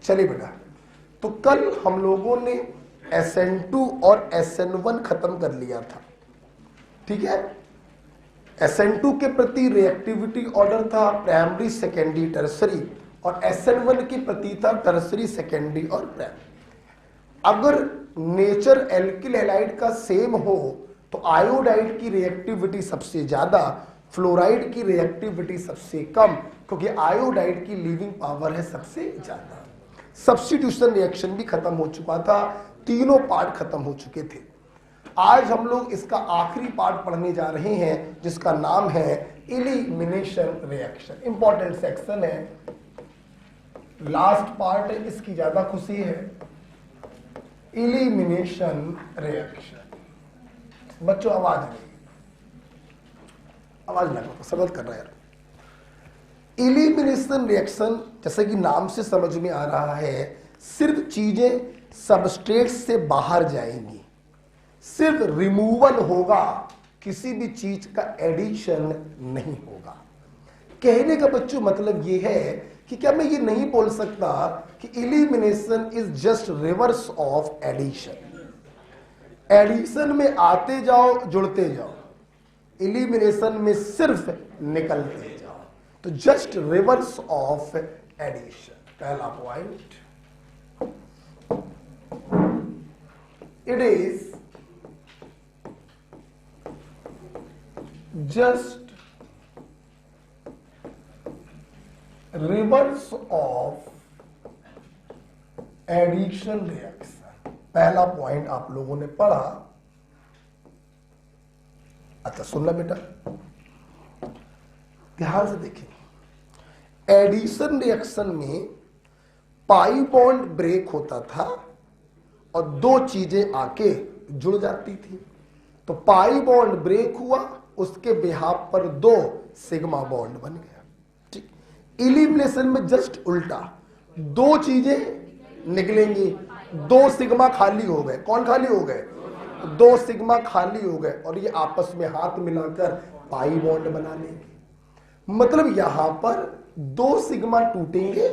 चलिए बेटा, तो कल हम लोगों ने SN2 और SN1 खत्म कर लिया था, ठीक है। SN2 के प्रति रिएक्टिविटी ऑर्डर था प्राइमरी, सेकेंडरी, टर्सरी, और SN1 के प्रति था टर्सरी, सेकेंडरी और प्राइमरी। अगर नेचर एल्किल हैलाइड का सेम हो तो आयोडाइड की रिएक्टिविटी सबसे ज्यादा, फ्लोराइड की रिएक्टिविटी सबसे कम, क्योंकि आयोडाइड की लीविंग पावर है सबसे ज्यादा। सब्स्टिट्यूशन रिएक्शन भी खत्म हो चुका था, तीनों पार्ट खत्म हो चुके थे। आज हम लोग इसका आखिरी पार्ट पढ़ने जा रहे हैं जिसका नाम है एलिमिनेशन रिएक्शन। इंपॉर्टेंट सेक्शन है, लास्ट पार्ट है, इसकी ज्यादा खुशी है। Elimination reaction. बच्चों आवाज नहीं, आवाज लगा समझ कर रहा है यार। एलिमिनेशन रिएक्शन जैसे कि नाम से समझ में आ रहा है, सिर्फ चीजें सबस्ट्रेट से बाहर जाएंगी, सिर्फ रिमूवल होगा, किसी भी चीज का एडिशन नहीं होगा। कहने का बच्चों मतलब ये है कि क्या मैं ये नहीं बोल सकता कि elimination is just reverse of addition. Addition में आते जाओ, जुड़ते जाओ, एलिमिनेशन में सिर्फ निकलते जाओ, तो जस्ट रिवर्स ऑफ एडिशन। पहला point, it is just reverse of addition reaction. पहला पॉइंट आप लोगों ने पढ़ा। अच्छा सुनना बेटा, ध्यान से देखिए। एडिशन रिएक्शन में पाई बॉन्ड ब्रेक होता था और दो चीजें आके जुड़ जाती थी। तो पाई बॉन्ड ब्रेक हुआ, उसके बिहाफ पर दो सिग्मा बॉन्ड बन गया। ठीक, एलिमिनेशन में जस्ट उल्टा, दो चीजें निकलेंगी, दो सिग्मा खाली हो गए। कौन खाली हो गए? दो सिग्मा खाली हो गए और ये आपस में हाथ मिलाकर पाई बॉन्ड बना लेंगे। मतलब यहां पर दो सिग्मा टूटेंगे,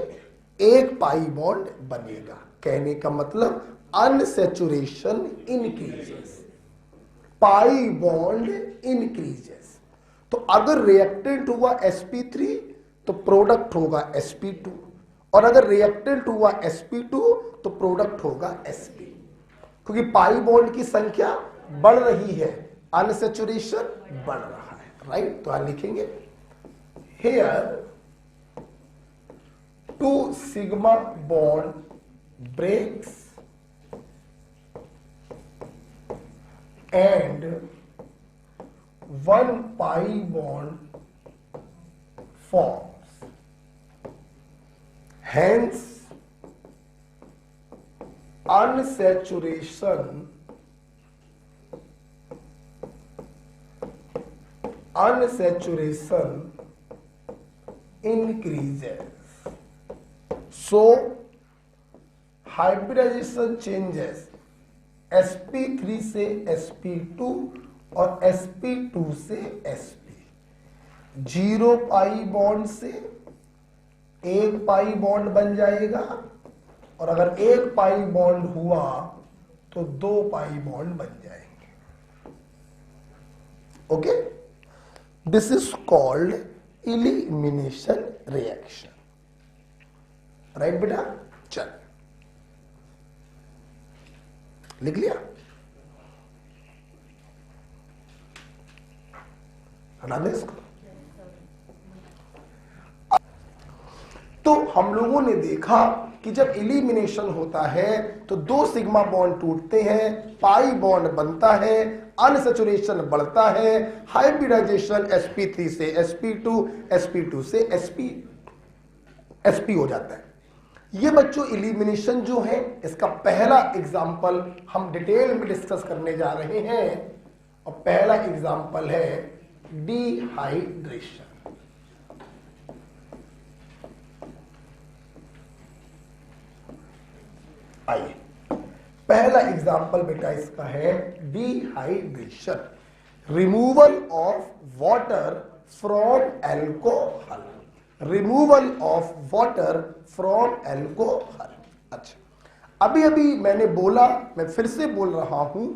एक पाई बॉन्ड बनेगा। कहने का मतलब unsaturation increases, pi bond increases. तो अगर रिएक्टेंट हुआ sp3 तो प्रोडक्ट होगा sp2, और अगर रिएक्टेंट हुआ sp2 तो प्रोडक्ट होगा sp, क्योंकि पाई बॉन्ड की संख्या बढ़ रही है, अनसैचुरेशन बढ़ रहा है। राइट, तो यहां लिखेंगे here two sigma bond breaks and one pi bond forms. Hence, unsaturation increases. So, hybridization changes sp3 से sp2 और sp2 से sp। जीरो पाई बॉन्ड से एक पाई बॉन्ड बन जाएगा, और अगर एक पाई बॉन्ड हुआ तो दो पाई बॉन्ड बन जाएंगे। Okay, this is called elimination reaction. Right बेटा, चल लिख लिया, हटा दे इसको। तो हम लोगों ने देखा कि जब एलिमिनेशन होता है तो दो सिग्मा बॉन्ड टूटते हैं, पाई बॉन्ड बनता है, अनसैचुरेशन बढ़ता है, हाइब्रिडाइजेशन sp3 से sp2, sp2 से sp हो जाता है। ये बच्चों एलिमिनेशन जो है इसका पहला एग्जाम्पल हम डिटेल में डिस्कस करने जा रहे हैं, और पहला एग्जाम्पल है डिहाइड्रेशन। आइए, पहला एग्जाम्पल बेटा इसका है dehydration, removal of water from alcohol. Removal of water from alcohol. अच्छा, अभी अभी मैंने बोला, मैं फिर से बोल रहा हूं,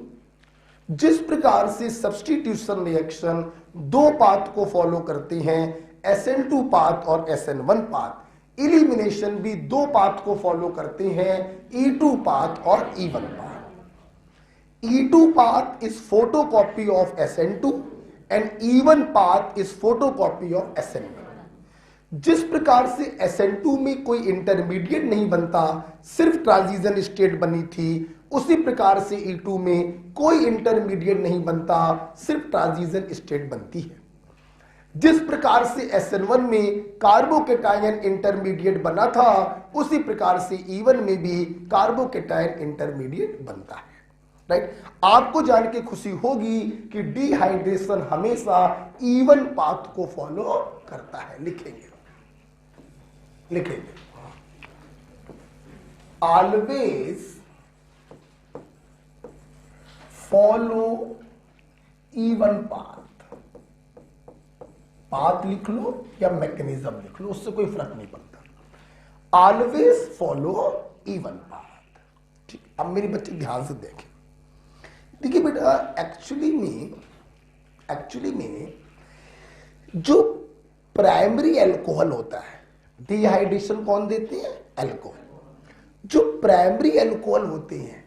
जिस प्रकार से सब्स्टिट्यूशन रिएक्शन दो पाथ को फॉलो करते हैं, SN2 पाथ और SN1 पाथ, इलिमिनेशन भी दो पाथ को फॉलो करते हैं, E2 पाथ और E1 path. E2 path is photocopy of SN2 and E1 path is photocopy of SN1। जिस प्रकार से SN2 में कोई इंटरमीडिएट नहीं बनता, सिर्फ ट्रांजिशन स्टेट बनी थी, उसी प्रकार से E2 में कोई इंटरमीडिएट नहीं बनता, सिर्फ ट्रांजिशन स्टेट बनती है। जिस प्रकार से SN1 में कार्बोकेटायन इंटरमीडिएट बना था, उसी प्रकार से E1 में भी कार्बोकेटायन इंटरमीडिएट बनता है। राइट, आपको जान के खुशी होगी कि डिहाइड्रेशन हमेशा E1 पाथ को फॉलो करता है। लिखेंगे ऑलवेज फॉलो E1 पाथ लिख लो या मैकेनिज्म लिख लो, उससे कोई फर्क नहीं पड़ता। Always follow E1 path. ठीक, अब मेरे बच्चे ध्यान से देखें। देखिए बेटा, एक्चुअली में जो प्राइमरी अल्कोहल होता है, डिहाइड्रेशन कौन देते हैं? अल्कोहल। जो प्राइमरी अल्कोहल होते हैं,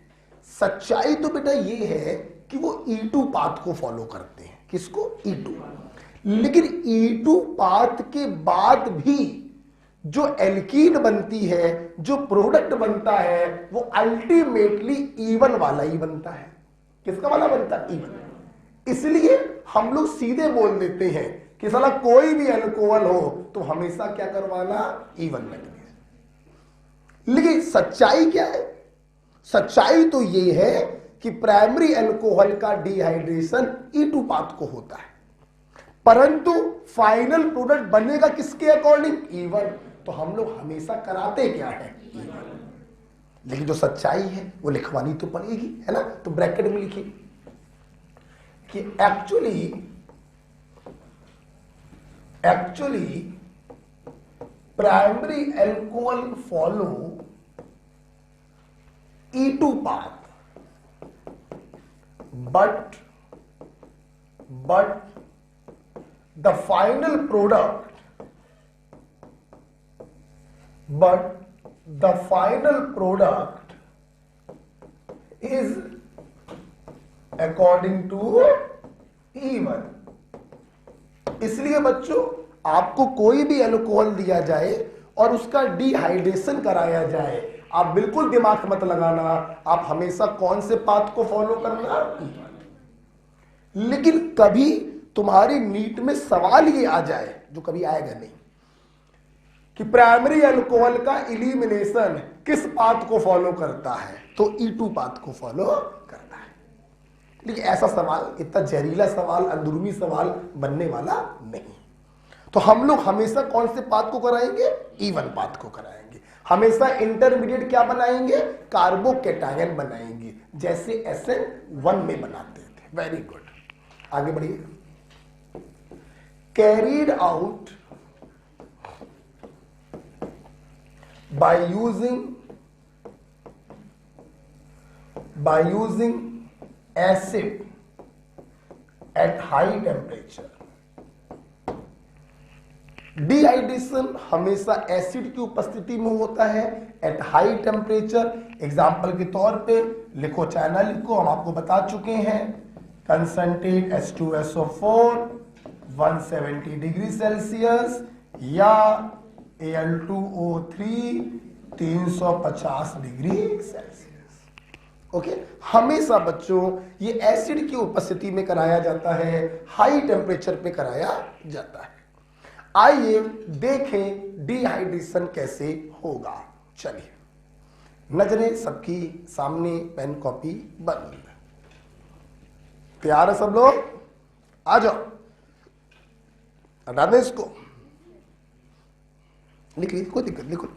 सच्चाई तो बेटा ये है कि वो E2 पाथ को फॉलो करते हैं। किसको? E2। लेकिन E2 पाथ के बाद भी जो एल्कीन बनती है, जो प्रोडक्ट बनता है, वो अल्टीमेटली E1 वाला ही बनता है। किसका वाला बनता है? E1। इसलिए हम लोग सीधे बोल देते हैं कि साला कोई भी अल्कोहल हो तो हमेशा क्या करवाना? E1 mechanism. लेकिन सच्चाई क्या है? सच्चाई तो ये है कि प्राइमरी अल्कोहल का डिहाइड्रेशन E2 पाथ को होता है, परंतु फाइनल प्रोडक्ट बनेगा किसके अकॉर्डिंग? E1। तो हम लोग हमेशा कराते क्या है? E1। लेकिन जो सच्चाई है वो लिखवानी तो पड़ेगी, है ना? तो ब्रैकेट में लिखिए कि actually primary alcohol follow E2 path, but the final product is according to E1। इसलिए बच्चों, आपको कोई भी अल्कोहल दिया जाए और उसका डिहाइड्रेशन कराया जाए, आप बिल्कुल दिमाग मत लगाना, आप हमेशा कौन से पाथ को फॉलो करना? लेकिन कभी तुम्हारी नीट में सवाल ये आ जाए, जो कभी आएगा नहीं, कि प्राइमरी अल्कोहल का इलिमिनेशन किस पाथ को फॉलो करता है? तो E2 पाथ को फॉलो करता है। लेकिन ऐसा सवाल, इतना जहरीला सवाल, अंदरूनी सवाल बनने वाला नहीं। तो हम लोग हमेशा कौन से पाथ को कराएंगे? E1 पाथ को कराएंगे। हमेशा इंटरमीडिएट क्या बनाएंगे? कार्बोकेटायन बनाएंगे, जैसे SN1 में बनाते थे। वेरी गुड, आगे बढ़िए। Carried out by using acid at high temperature। Dehydration हमेशा एसिड की उपस्थिति में होता है एट हाई टेम्परेचर। एग्जाम्पल के तौर पे लिखो, चाइना लिखो, हम आपको बता चुके हैं। कंसंट्रेट H2SO4 170 डिग्री सेल्सियस या Al2O3 350 डिग्री सेल्सियस। ओके, हमेशा बच्चों ये एसिड की उपस्थिति में कराया जाता है, हाई टेम्परेचर पे कराया जाता है। आइए देखें डिहाइड्रेशन कैसे होगा। चलिए, नजरें सबकी सामने, पेन कॉपी बंद। तैयार है सब लोग? आ जाओ, हटा दें इसको, लिखिए, कोई दिक्कत, लिखो।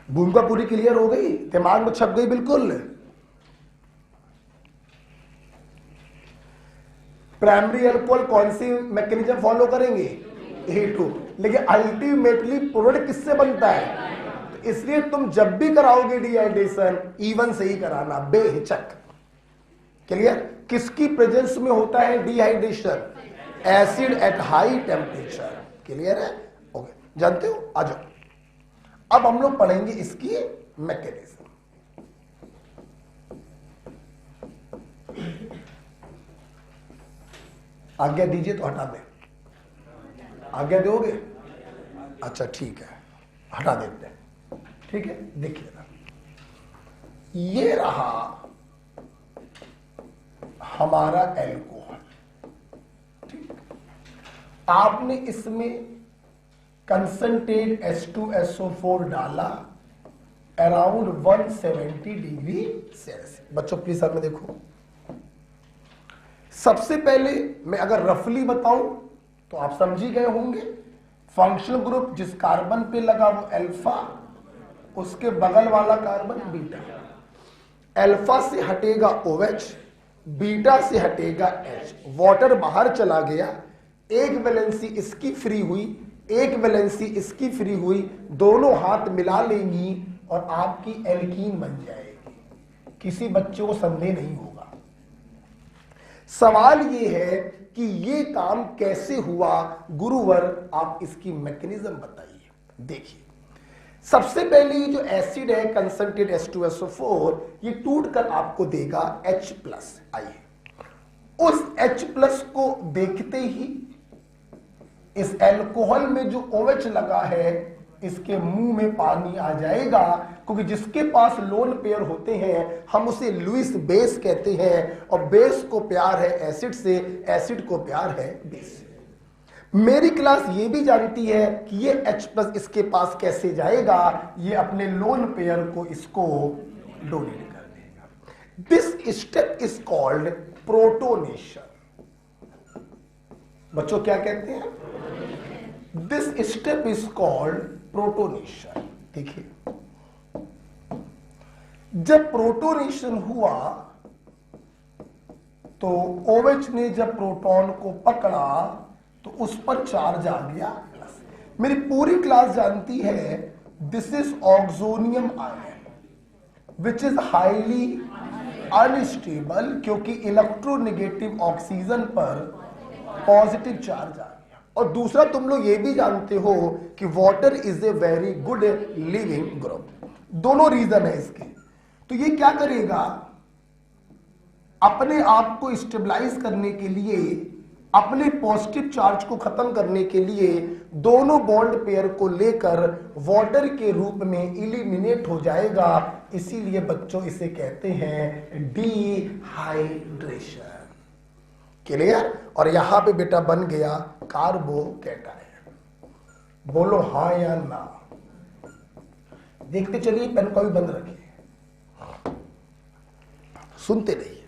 भूमिका पूरी क्लियर हो गई, दिमाग में छप गई बिल्कुल। प्राइमरी अल्कोहल कौन सी मैकेनिज्म फॉलो करेंगे? E2। लेकिन अल्टीमेटली प्रोडक्ट किससे बनता है? तो इसलिए तुम जब भी कराओगे डिहाइड्रेशन इवन से ही कराना, बेहिचक। क्लियर? किसकी प्रेजेंस में होता है dehydration? Acid at high temperature. Clear है? ओके, जानते हो? आ जाओ, अब हम लोग पढ़ेंगे इसकी मैकेनिज्म। आज्ञा दीजिए तो हटा दें। आज्ञा दोगे? अच्छा ठीक है, हटा देते हैं। ठीक है, देखिए ना, ये रहा हमारा एल्कोहल। ठीक, आपने इसमें कंसंट्रेट H2SO4 डाला अराउंड 170 डिग्री सेल्सियस। बच्चों प्लीज साथ में देखो, सबसे पहले मैं अगर रफली बताऊं तो आप समझ ही गए होंगे। फंक्शनल ग्रुप जिस कार्बन पे लगा वो अल्फा, उसके बगल वाला कार्बन बीटा। अल्फा से हटेगा OH, बीटा से हटेगा H। वाटर बाहर चला गया, एक वैलेंसी इसकी फ्री हुई, एक वैलेंसी इसकी फ्री हुई, दोनों हाथ मिला लेंगी और आपकी एल्कीन बन जाएगी। किसी बच्चे को संदेह नहीं होगा। सवाल ये है कि ये काम कैसे हुआ गुरुवर, आप इसकी मैकेनिज्म बताइए। देखिए, सबसे पहले ये जो एसिड है कंसंट्रेट H2SO4, ये टूट कर आपको देगा H+। आइए, उस H+ को देखते ही इस अल्कोहल में जो OH लगा है इसके मुंह में पानी आ जाएगा, क्योंकि जिसके पास लोन पेयर होते हैं हम उसे लुईस बेस कहते हैं, और बेस को प्यार है एसिड से, एसिड को प्यार है बेस से। मेरी क्लास ये भी जानती है कि ये H+ इसके पास कैसे जाएगा, ये अपने लोन पेयर को इसको डोनेट कर देगा। This step is called protonation. बच्चों क्या कहते हैं? This step is called protonation. देखिए, जब प्रोटोनेशन हुआ तो OH ने जब प्रोटॉन को पकड़ा तो उस पर चार्ज आ गया प्लस। मेरी पूरी क्लास जानती है this is oxonium ion which is highly unstable, क्योंकि इलेक्ट्रोनेगेटिव ऑक्सीजन पर पॉजिटिव चार्ज आ गया। और दूसरा, तुम लोग ये भी जानते हो कि water is a very good leaving group. दोनों रीजन है इसके। तो ये क्या करेगा, अपने आप को स्टेबलाइज करने के लिए, अपने पॉजिटिव चार्ज को खत्म करने के लिए दोनों बॉन्ड पेयर को लेकर वाटर के रूप में इलिमिनेट हो जाएगा। इसीलिए बच्चों इसे कहते हैं डिहाइड्रेशन। क्लियर? और यहां पे बेटा बन गया कार्बोकैटायन। बोलो हां या ना। देखते चलिए, पेन को भी बंद रखिए, सुनते रहिए।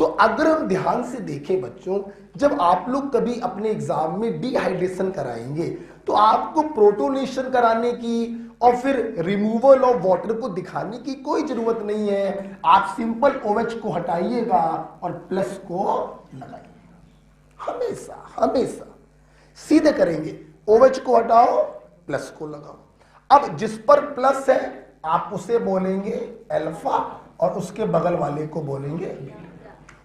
तो अगर हम ध्यान से देखें बच्चों, जब आप लोग कभी अपने एग्जाम में डिहाइड्रेशन कराएंगे तो आपको प्रोटोनेशन कराने की और फिर रिमूवल ऑफ वाटर को दिखाने की कोई जरूरत नहीं है। आप सिंपल OH को हटाइएगा और प्लस को लगाइएगा। हमेशा हमेशा सीधे करेंगे, OH को हटाओ, प्लस को लगाओ। अब जिस पर प्लस है आप उसे बोलेंगे अल्फा और उसके बगल वाले को बोलेंगे बीटा।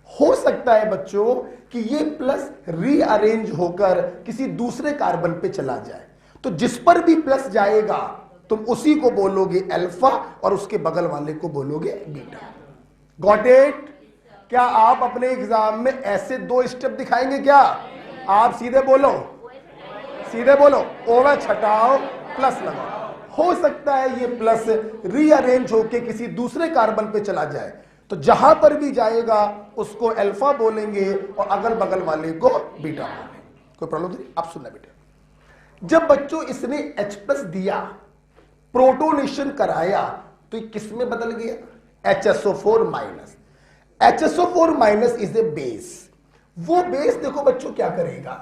हो सकता है बच्चों कि ये प्लस रीअरेंज होकर किसी दूसरे कार्बन पे चला जाए, तो जिस पर भी प्लस जाएगा तुम उसी को बोलोगे अल्फा और उसके बगल वाले को बोलोगे बीटा। Got it? क्या आप अपने एग्जाम में ऐसे दो स्टेप दिखाएंगे क्या? आप सीधे बोलो, सीधे बोलो, OH हटाओ, प्लस लगाओ। हो सकता है ये प्लस रीअरेंज होके किसी दूसरे कार्बन पे चला जाए, तो जहां पर भी जाएगा उसको अल्फा बोलेंगे और अगल बगल वाले को बीटा बोलेंगे। कोई प्रॉब्लम नहीं? आप सुनना बेटा, जब बच्चों इसने H+ दिया, प्रोटोनेशन कराया, तो ये किस में बदल गया? HSO4-। HSO4- is a base. वो बेस देखो बच्चों क्या करेगा,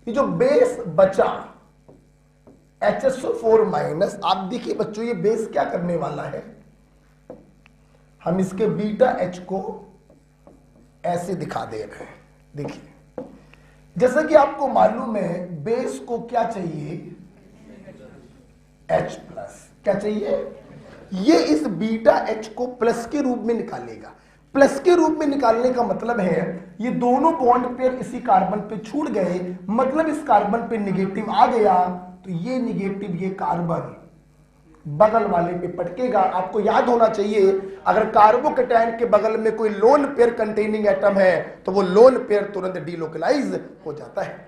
ये जो बेस बचा HSO4-, आप देखिए बच्चों ये बेस क्या करने वाला है, हम इसके बीटा H को ऐसे दिखा दे रहे हैं। देखिए जैसा कि आपको मालूम है बेस को क्या चाहिए, H प्लस। क्या चाहिए, ये इस बीटा H को प्लस के रूप में निकालेगा। प्लस के रूप में निकालने का मतलब है ये दोनों बॉन्ड पेयर इसी कार्बन पे छूट गए, मतलब इस कार्बन पे निगेटिव आ गया, तो ये निगेटिव ये कार्बन बगल वाले पे पटकेगा। आपको याद होना चाहिए अगर कार्बोकेटायन के बगल में कोई लोन पेयर कंटेनिंग एटम है तो वो लोन पेयर तुरंत डीलोकलाइज हो जाता है।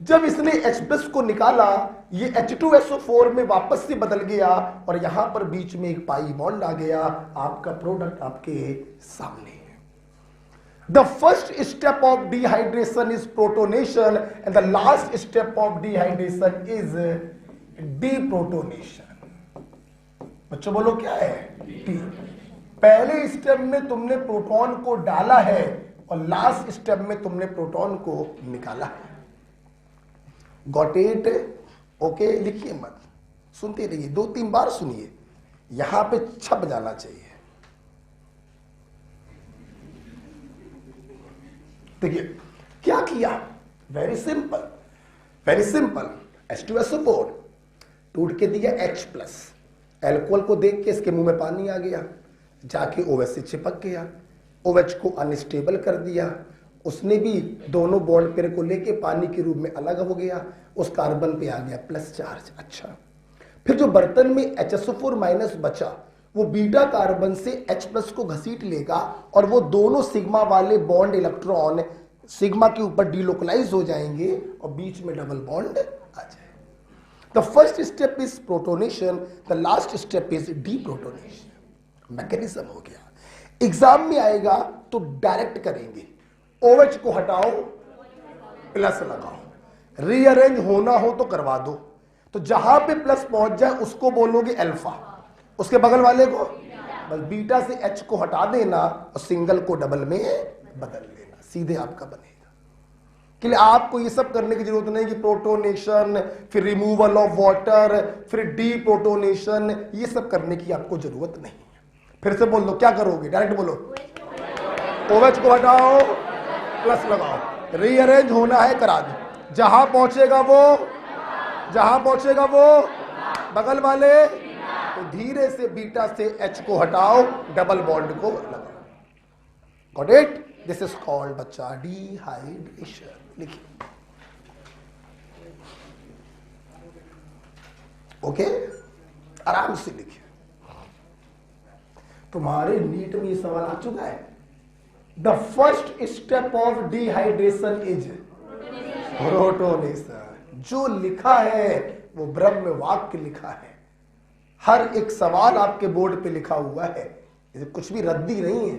जब इसने H+ को निकाला ये H2SO4 में वापस से बदल गया और यहां पर बीच में एक पाई बॉन्ड आ गया। आपका प्रोडक्ट आपके सामने है। The first step of dehydration is protonation and the last step of dehydration is deprotonation। बच्चों बोलो क्या है, डी। पहले स्टेप में तुमने प्रोटॉन को डाला है और लास्ट स्टेप में तुमने प्रोटॉन को निकाला है। Got it? ओके, लिखिए मत, सुनते रहिए, 2-3 बार सुनिए, यहां पे छप जाना चाहिए। देखिए क्या किया, very simple, very simple. H2SO4 टूट के दिया H+, एल्कोहल को देख के इसके मुंह में पानी आ गया, जाके OH से चिपक गया, OH को अनस्टेबल कर दिया, उसने भी दोनों बॉन्ड पेयर को लेके पानी के रूप में अलग हो गया, उस कार्बन पे आ गया प्लस चार्ज। अच्छा, फिर जो बर्तन में HSO4- बचा वो बीटा कार्बन से H+ को घसीट लेगा और वो दोनों सिग्मा वाले बॉन्ड इलेक्ट्रॉन सिग्मा के ऊपर डीलोकलाइज हो जाएंगे और बीच में डबल बॉन्ड आ जाए। The first step is protonation, the last step is deprotonation. Mechanism हो गया। एग्जाम में आएगा तो डायरेक्ट करेंगे, OH को हटाओ प्लस लगाओ, रीअरेंज होना हो तो करवा दो, तो जहां पे प्लस पहुंच जाए उसको बोलोगे अल्फा, उसके बगल वाले को बस बीटा से H को हटा देना और सिंगल को डबल में बदल लेना, सीधे आपका बनेगा। के लिए आपको ये सब करने की जरूरत नहीं कि प्रोटोनेशन, फिर रिमूवल ऑफ वाटर, फिर डीप्रोटोनेशन, ये सब करने की आपको जरूरत नहीं है। फिर से बोल दो, क्या करोगे, डायरेक्ट बोलो, OH को हटाओ प्लस लगाओ, रीअरेंज होना है करा दो, जहां पहुंचेगा वो बगल वाले, तो धीरे से बीटा से H को हटाओ, डबल बॉन्ड को लगाओ। Got it? This is called बच्चा डिहाइड्रेशन। लिखिए, ओके, आराम से लिखिए। तुम्हारे नीट में ये सवाल आ चुका है। The first step of dehydration is protonation. जो लिखा है वो ब्रह्म वाक्य लिखा है, हर एक सवाल आपके बोर्ड पे लिखा हुआ है, इसे कुछ भी रद्दी नहीं है।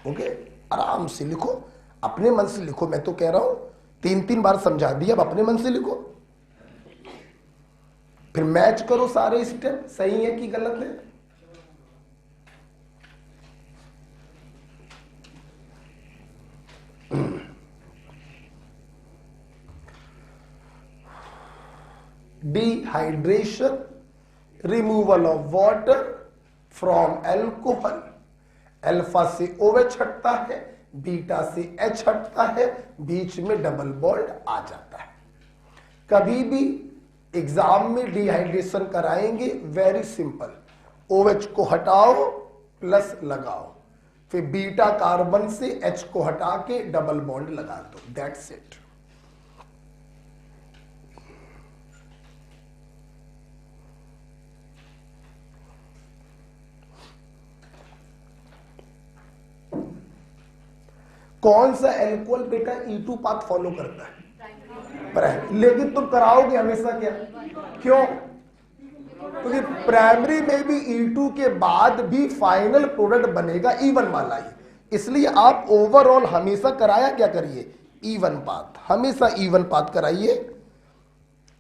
ओके, आराम से लिखो, अपने मन से लिखो। मैं तो कह रहा हूं 3-3 बार समझा दिया, अब अपने मन से लिखो, फिर मैच करो सारे स्टेप, सही है कि गलत है। Dehydration, removal of water from alcohol। Alpha से OH हटता है, बीटा से H हटता है, बीच में डबल बॉन्ड आ जाता है। कभी भी एग्जाम में डिहाइड्रेशन कराएंगे, वेरी सिंपल, OH को हटाओ प्लस लगाओ, फिर बीटा कार्बन से H को हटा के डबल बॉन्ड लगा दो, दैट्स इट। कौन सा एल्कोहल बेटा E2 पाथ फॉलो करता है? प्राइमरी। लेकिन तुम कराओगे हमेशा क्या, क्यों? क्योंकि प्राइमरी में भी E2 के बाद भी फाइनल प्रोडक्ट बनेगा E1 वाला ही, इसलिए आप ओवरऑल हमेशा कराया क्या करिए, E1 पाथ, हमेशा E1 पाथ कराइए,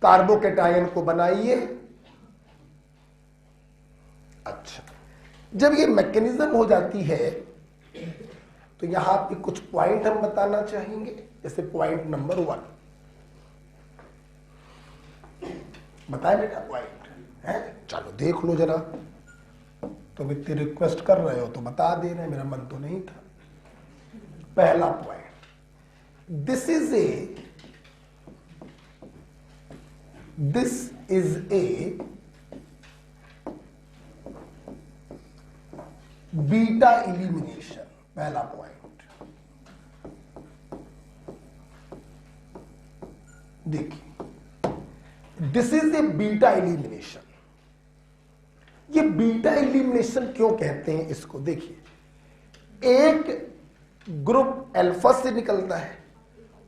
कार्बोकेटायन को बनाइए। अच्छा, जब ये मैकेनिज्म हो जाती है तो यहां पे कुछ पॉइंट हम बताना चाहेंगे। जैसे पॉइंट नंबर 1, बताए बेटा पॉइंट है, चलो देख लो जरा, तुम इतनी रिक्वेस्ट कर रहे हो तो बता दे रहे, मेरा मन तो नहीं था। पहला point, this is a beta elimination, पहला पॉइंट। देखिए, this is a beta elimination. ये बीटा इलिमिनेशन क्यों कहते हैं इसको? देखिए, एक ग्रुप अल्फा से निकलता है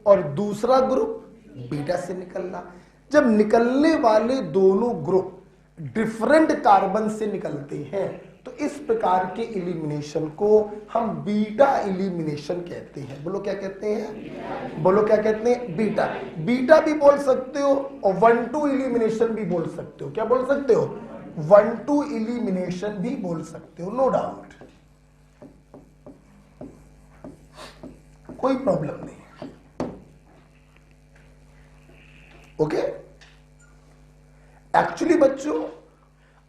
और दूसरा ग्रुप बीटा से निकल रहा। जब निकलने वाले दोनों ग्रुप डिफरेंट कार्बन से निकलते हैं तो इस प्रकार के इलिमिनेशन को हम बीटा इलिमिनेशन कहते हैं। बोलो क्या कहते हैं? बोलो क्या कहते हैं? बीटा। बीटा भी बोल सकते हो और 1-2 इलिमिनेशन भी बोल सकते हो। क्या बोल सकते हो? 1-2 इलिमिनेशन भी बोल सकते हो, नो डाउट, कोई प्रॉब्लम नहीं है। ओके, एक्चुअली बच्चों,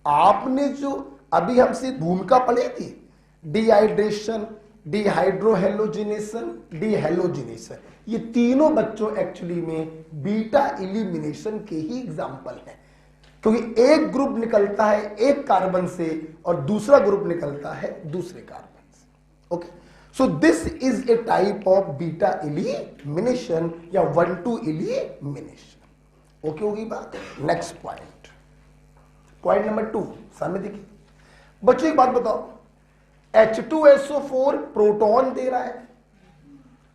आपने जो अभी हमसे भूमिका पढ़ी थी, डिहाइड्रेशन, डिहाइड्रोहेलोजिनेशन, डिहेलोजिनेशन, ये तीनों बच्चों एक्चुअली में बीटा इलिमिनेशन के ही एग्जाम्पल हैं, क्योंकि एक ग्रुप निकलता है एक कार्बन से और दूसरा ग्रुप निकलता है दूसरे कार्बन से। Okay, so this is a type of beta elimination या 1-2 इलिमिनेशन। ओके, होगी बात। नेक्स्ट पॉइंट, पॉइंट नंबर 2 सामने देखिए बच्चों। एक बात बताओ, H2SO4 प्रोटॉन दे रहा है,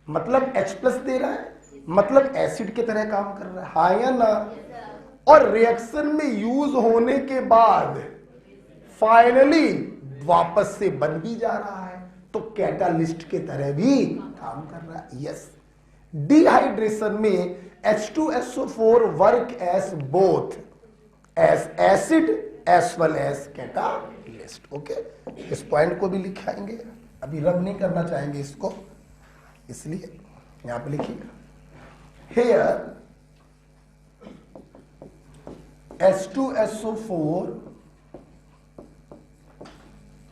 मतलब H+ दे रहा है, मतलब एसिड की तरह काम कर रहा है, हाँ या ना? और रिएक्शन में यूज होने के बाद फाइनली वापस से बन भी जा रहा है, तो कैटालिस्ट के तरह भी काम कर रहा है। यस, डिहाइड्रेशन में H2SO4 work as both as acid as well as catalyst. Okay, इस पॉइंट को भी लिखाएंगे, अभी रब नहीं करना चाहेंगे इसको, इसलिए यहां पे लिखिएगा, hair H2SO4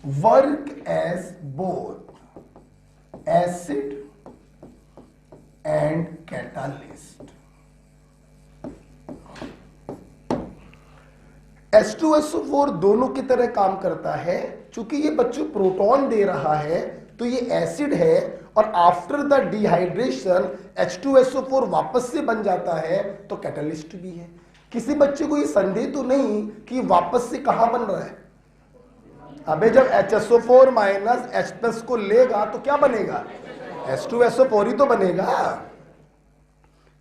work as both acid and catalyst। H2SO4 दोनों की तरह काम करता है। चूंकि ये बच्चों प्रोटॉन दे रहा है तो ये एसिड है, और आफ्टर द डिहाइड्रेशन H2SO4 वापस से बन जाता है तो कैटालिस्ट भी है। किसी बच्चे को ये संदेह तो नहीं कि वापस से कहां बन रहा है? अबे जब HSO4 माइनस H+ को लेगा तो क्या बनेगा? H2SO4 ही तो बनेगा।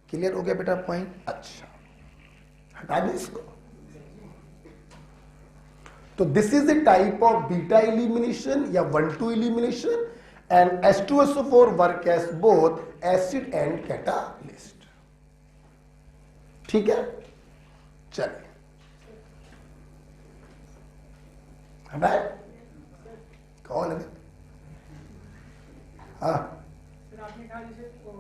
क्लियर हो गया बेटा पॉइंट? अच्छा, हटा दे इसको। तो this is a type of beta elimination या 1-2 elimination, and H2SO4 work as both acid and catalyst. ठीक है, चलिए हटाए। कौन है? हाँ, आपने कहा जैसे वो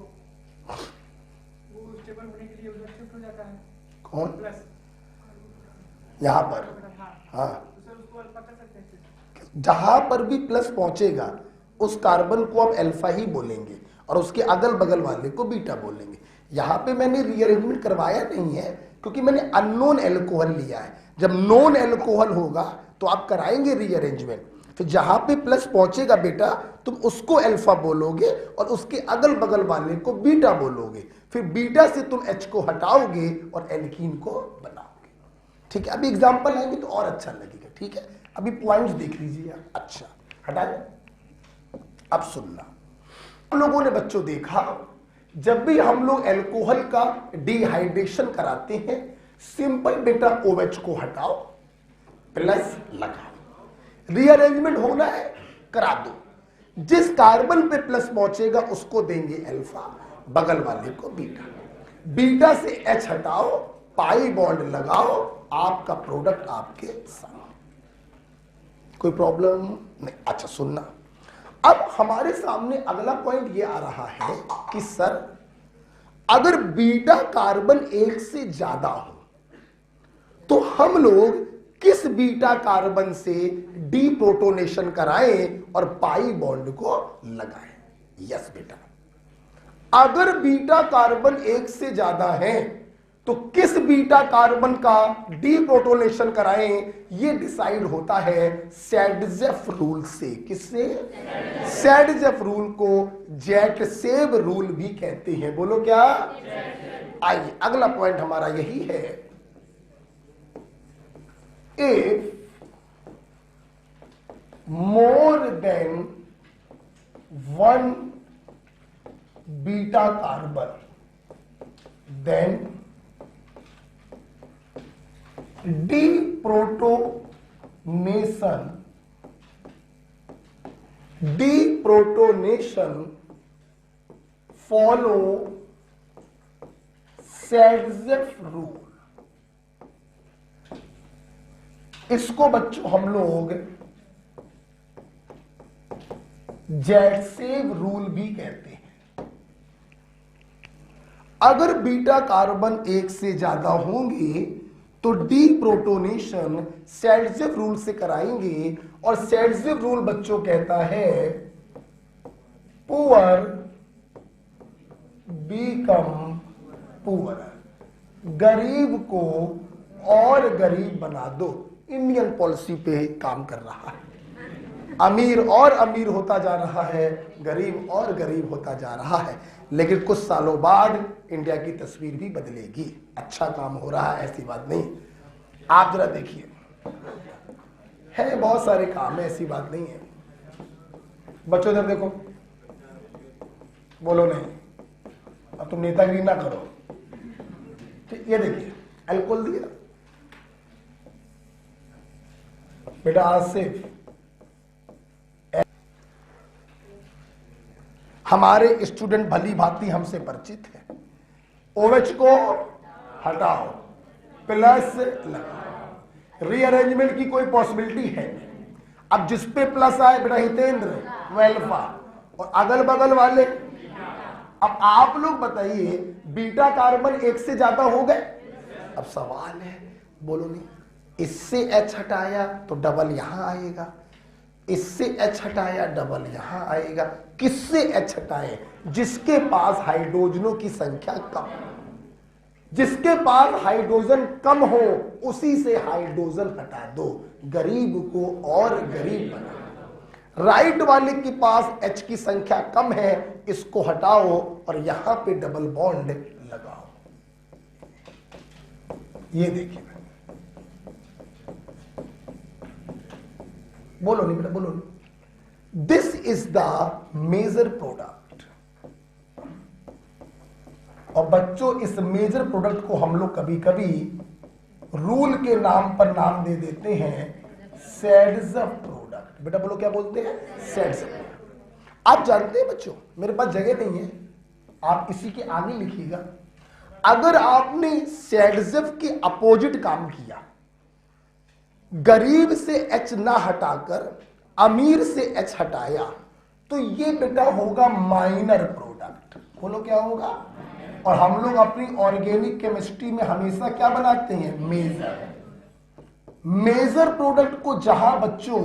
स्टेबल होने के लिए उधर शिफ्ट हो जाता है। कौन? प्लस यहां पर। हाँ, उसको अल्फा कर सकते हैं। जहां पर भी प्लस पहुंचेगा उस कार्बन को आप अल्फा ही बोलेंगे और उसके अगल बगल वाले को बीटा बोलेंगे। यहां पे मैंने रीअरेंजमेंट करवाया नहीं है क्योंकि मैंने अननोन एल्कोहल लिया है। जब नोन एल्कोहल होगा तो आप कराएंगे रीअरेंजमेंट। तो जहां पे प्लस पहुंचेगा बेटा तुम उसको अल्फा बोलोगे और उसके अगल बगल वाले को बीटा बोलोगे। फिर बीटा से तुम H को हटाओगे और एल्कीन को बनाओगे। ठीक है, अभी एग्जांपल आएंगे तो और अच्छा लगेगा। ठीक है, अभी पॉइंट्स देख लीजिए। अच्छा, हटा दे। अब सुनना, हम लोगों ने बच्चों देखा जब भी हम लोग अल्कोहल का डिहाइड्रेशन कराते हैं, सिंपल बेटा OH को हटाओ, प्लस लगाओ। रीअरेंजमेंट होना है, करा दो। जिस कार्बन पे प्लस पहुंचेगा उसको देंगे अल्फा, बगल वाले को बीटा। बीटा से H हटाओ, पाई बॉन्ड लगाओ, आपका प्रोडक्ट आपके सामने। कोई प्रॉब्लम नहीं? अच्छा सुनना, अब हमारे सामने अगला पॉइंट ये आ रहा है कि सर अगर बीटा कार्बन एक से ज्यादा हो तो हम लोग किस बीटा कार्बन से डीप्रोटोनेशन कराएं और पाई बॉन्ड को लगाएं? यस बेटा, अगर बीटा कार्बन एक से ज्यादा है तो किस बीटा कार्बन का डीप्रोटोनेशन कराएं, ये डिसाइड होता है सैडजेफ रूल से। किससे? सैडजेफ रूल को जेटसेव रूल भी कहते हैं। बोलो क्या? आइए अगला पॉइंट हमारा यही है। If more than one beta carbon then deprotonation follow Sadzeff rule। इसको बच्चों हम लोग जेटसेव रूल भी कहते हैं। अगर बीटा कार्बन एक से ज्यादा होंगे तो डीप्रोटोनेशन सैडजेफ रूल से कराएंगे, और सैडजेफ रूल बच्चों कहता है पुअर बीकम पुअर, गरीब को और गरीब बना दो। इंडियन पॉलिसी पे काम कर रहा है। अमीर और अमीर होता जा रहा है, गरीब और गरीब होता जा रहा है, लेकिन कुछ सालों बाद इंडिया की तस्वीर भी बदलेगी। अच्छा काम हो रहा है, ऐसी बात नहीं। आप जरा देखिए, है बहुत सारे काम है, ऐसी बात नहीं है। बच्चों इधर देखो, बोलो नहीं, अब तुम नेतागिरी ना करो। ये देखिए अल्कोहल दिया बेटा, आज से हमारे स्टूडेंट भली भांति हमसे परिचित है। OH को हटाओ, प्लस लगाओ, रीअरेंजमेंट की कोई पॉसिबिलिटी है? अब जिस पे प्लस आए बेटा हितेंद्र वेल्फा, और अगल बगल वाले। अब आप लोग बताइए, बीटा कार्बन एक से ज्यादा हो गए। अब सवाल है, बोलो नहीं, इससे H हटाया तो डबल यहां आएगा, इससे H हटाया डबल यहां आएगा। किससे H हटाए? जिसके पास हाइड्रोजनों की संख्या कम, जिसके पास हाइड्रोजन कम हो उसी से हाइड्रोजन हटा दो, गरीब को और गरीब बना दो। राइट वाले के पास H की संख्या कम है, इसको हटाओ और यहां पे डबल बॉन्ड लगाओ। ये देखिए, बोलो नहीं बेटा, बोलो नहीं। This is the major product. और बच्चों इस मेजर प्रोडक्ट को हम लोग कभी कभी रूल के नाम पर नाम दे देते हैं सैडजेफ प्रोडक्ट। बेटा बोलो क्या बोलते हैं? सैडजेफ। आप जानते हैं बच्चों, मेरे पास जगह नहीं है, आप इसी के आगे लिखिएगा। अगर आपने सैडजेफ के अपोजिट काम किया, गरीब से H ना हटाकर अमीर से H हटाया, तो ये बेटा होगा माइनर प्रोडक्ट। बोलो क्या होगा? और हम लोग अपनी ऑर्गेनिक केमिस्ट्री में हमेशा क्या बनाते हैं? मेजर। मेजर प्रोडक्ट को जहां बच्चों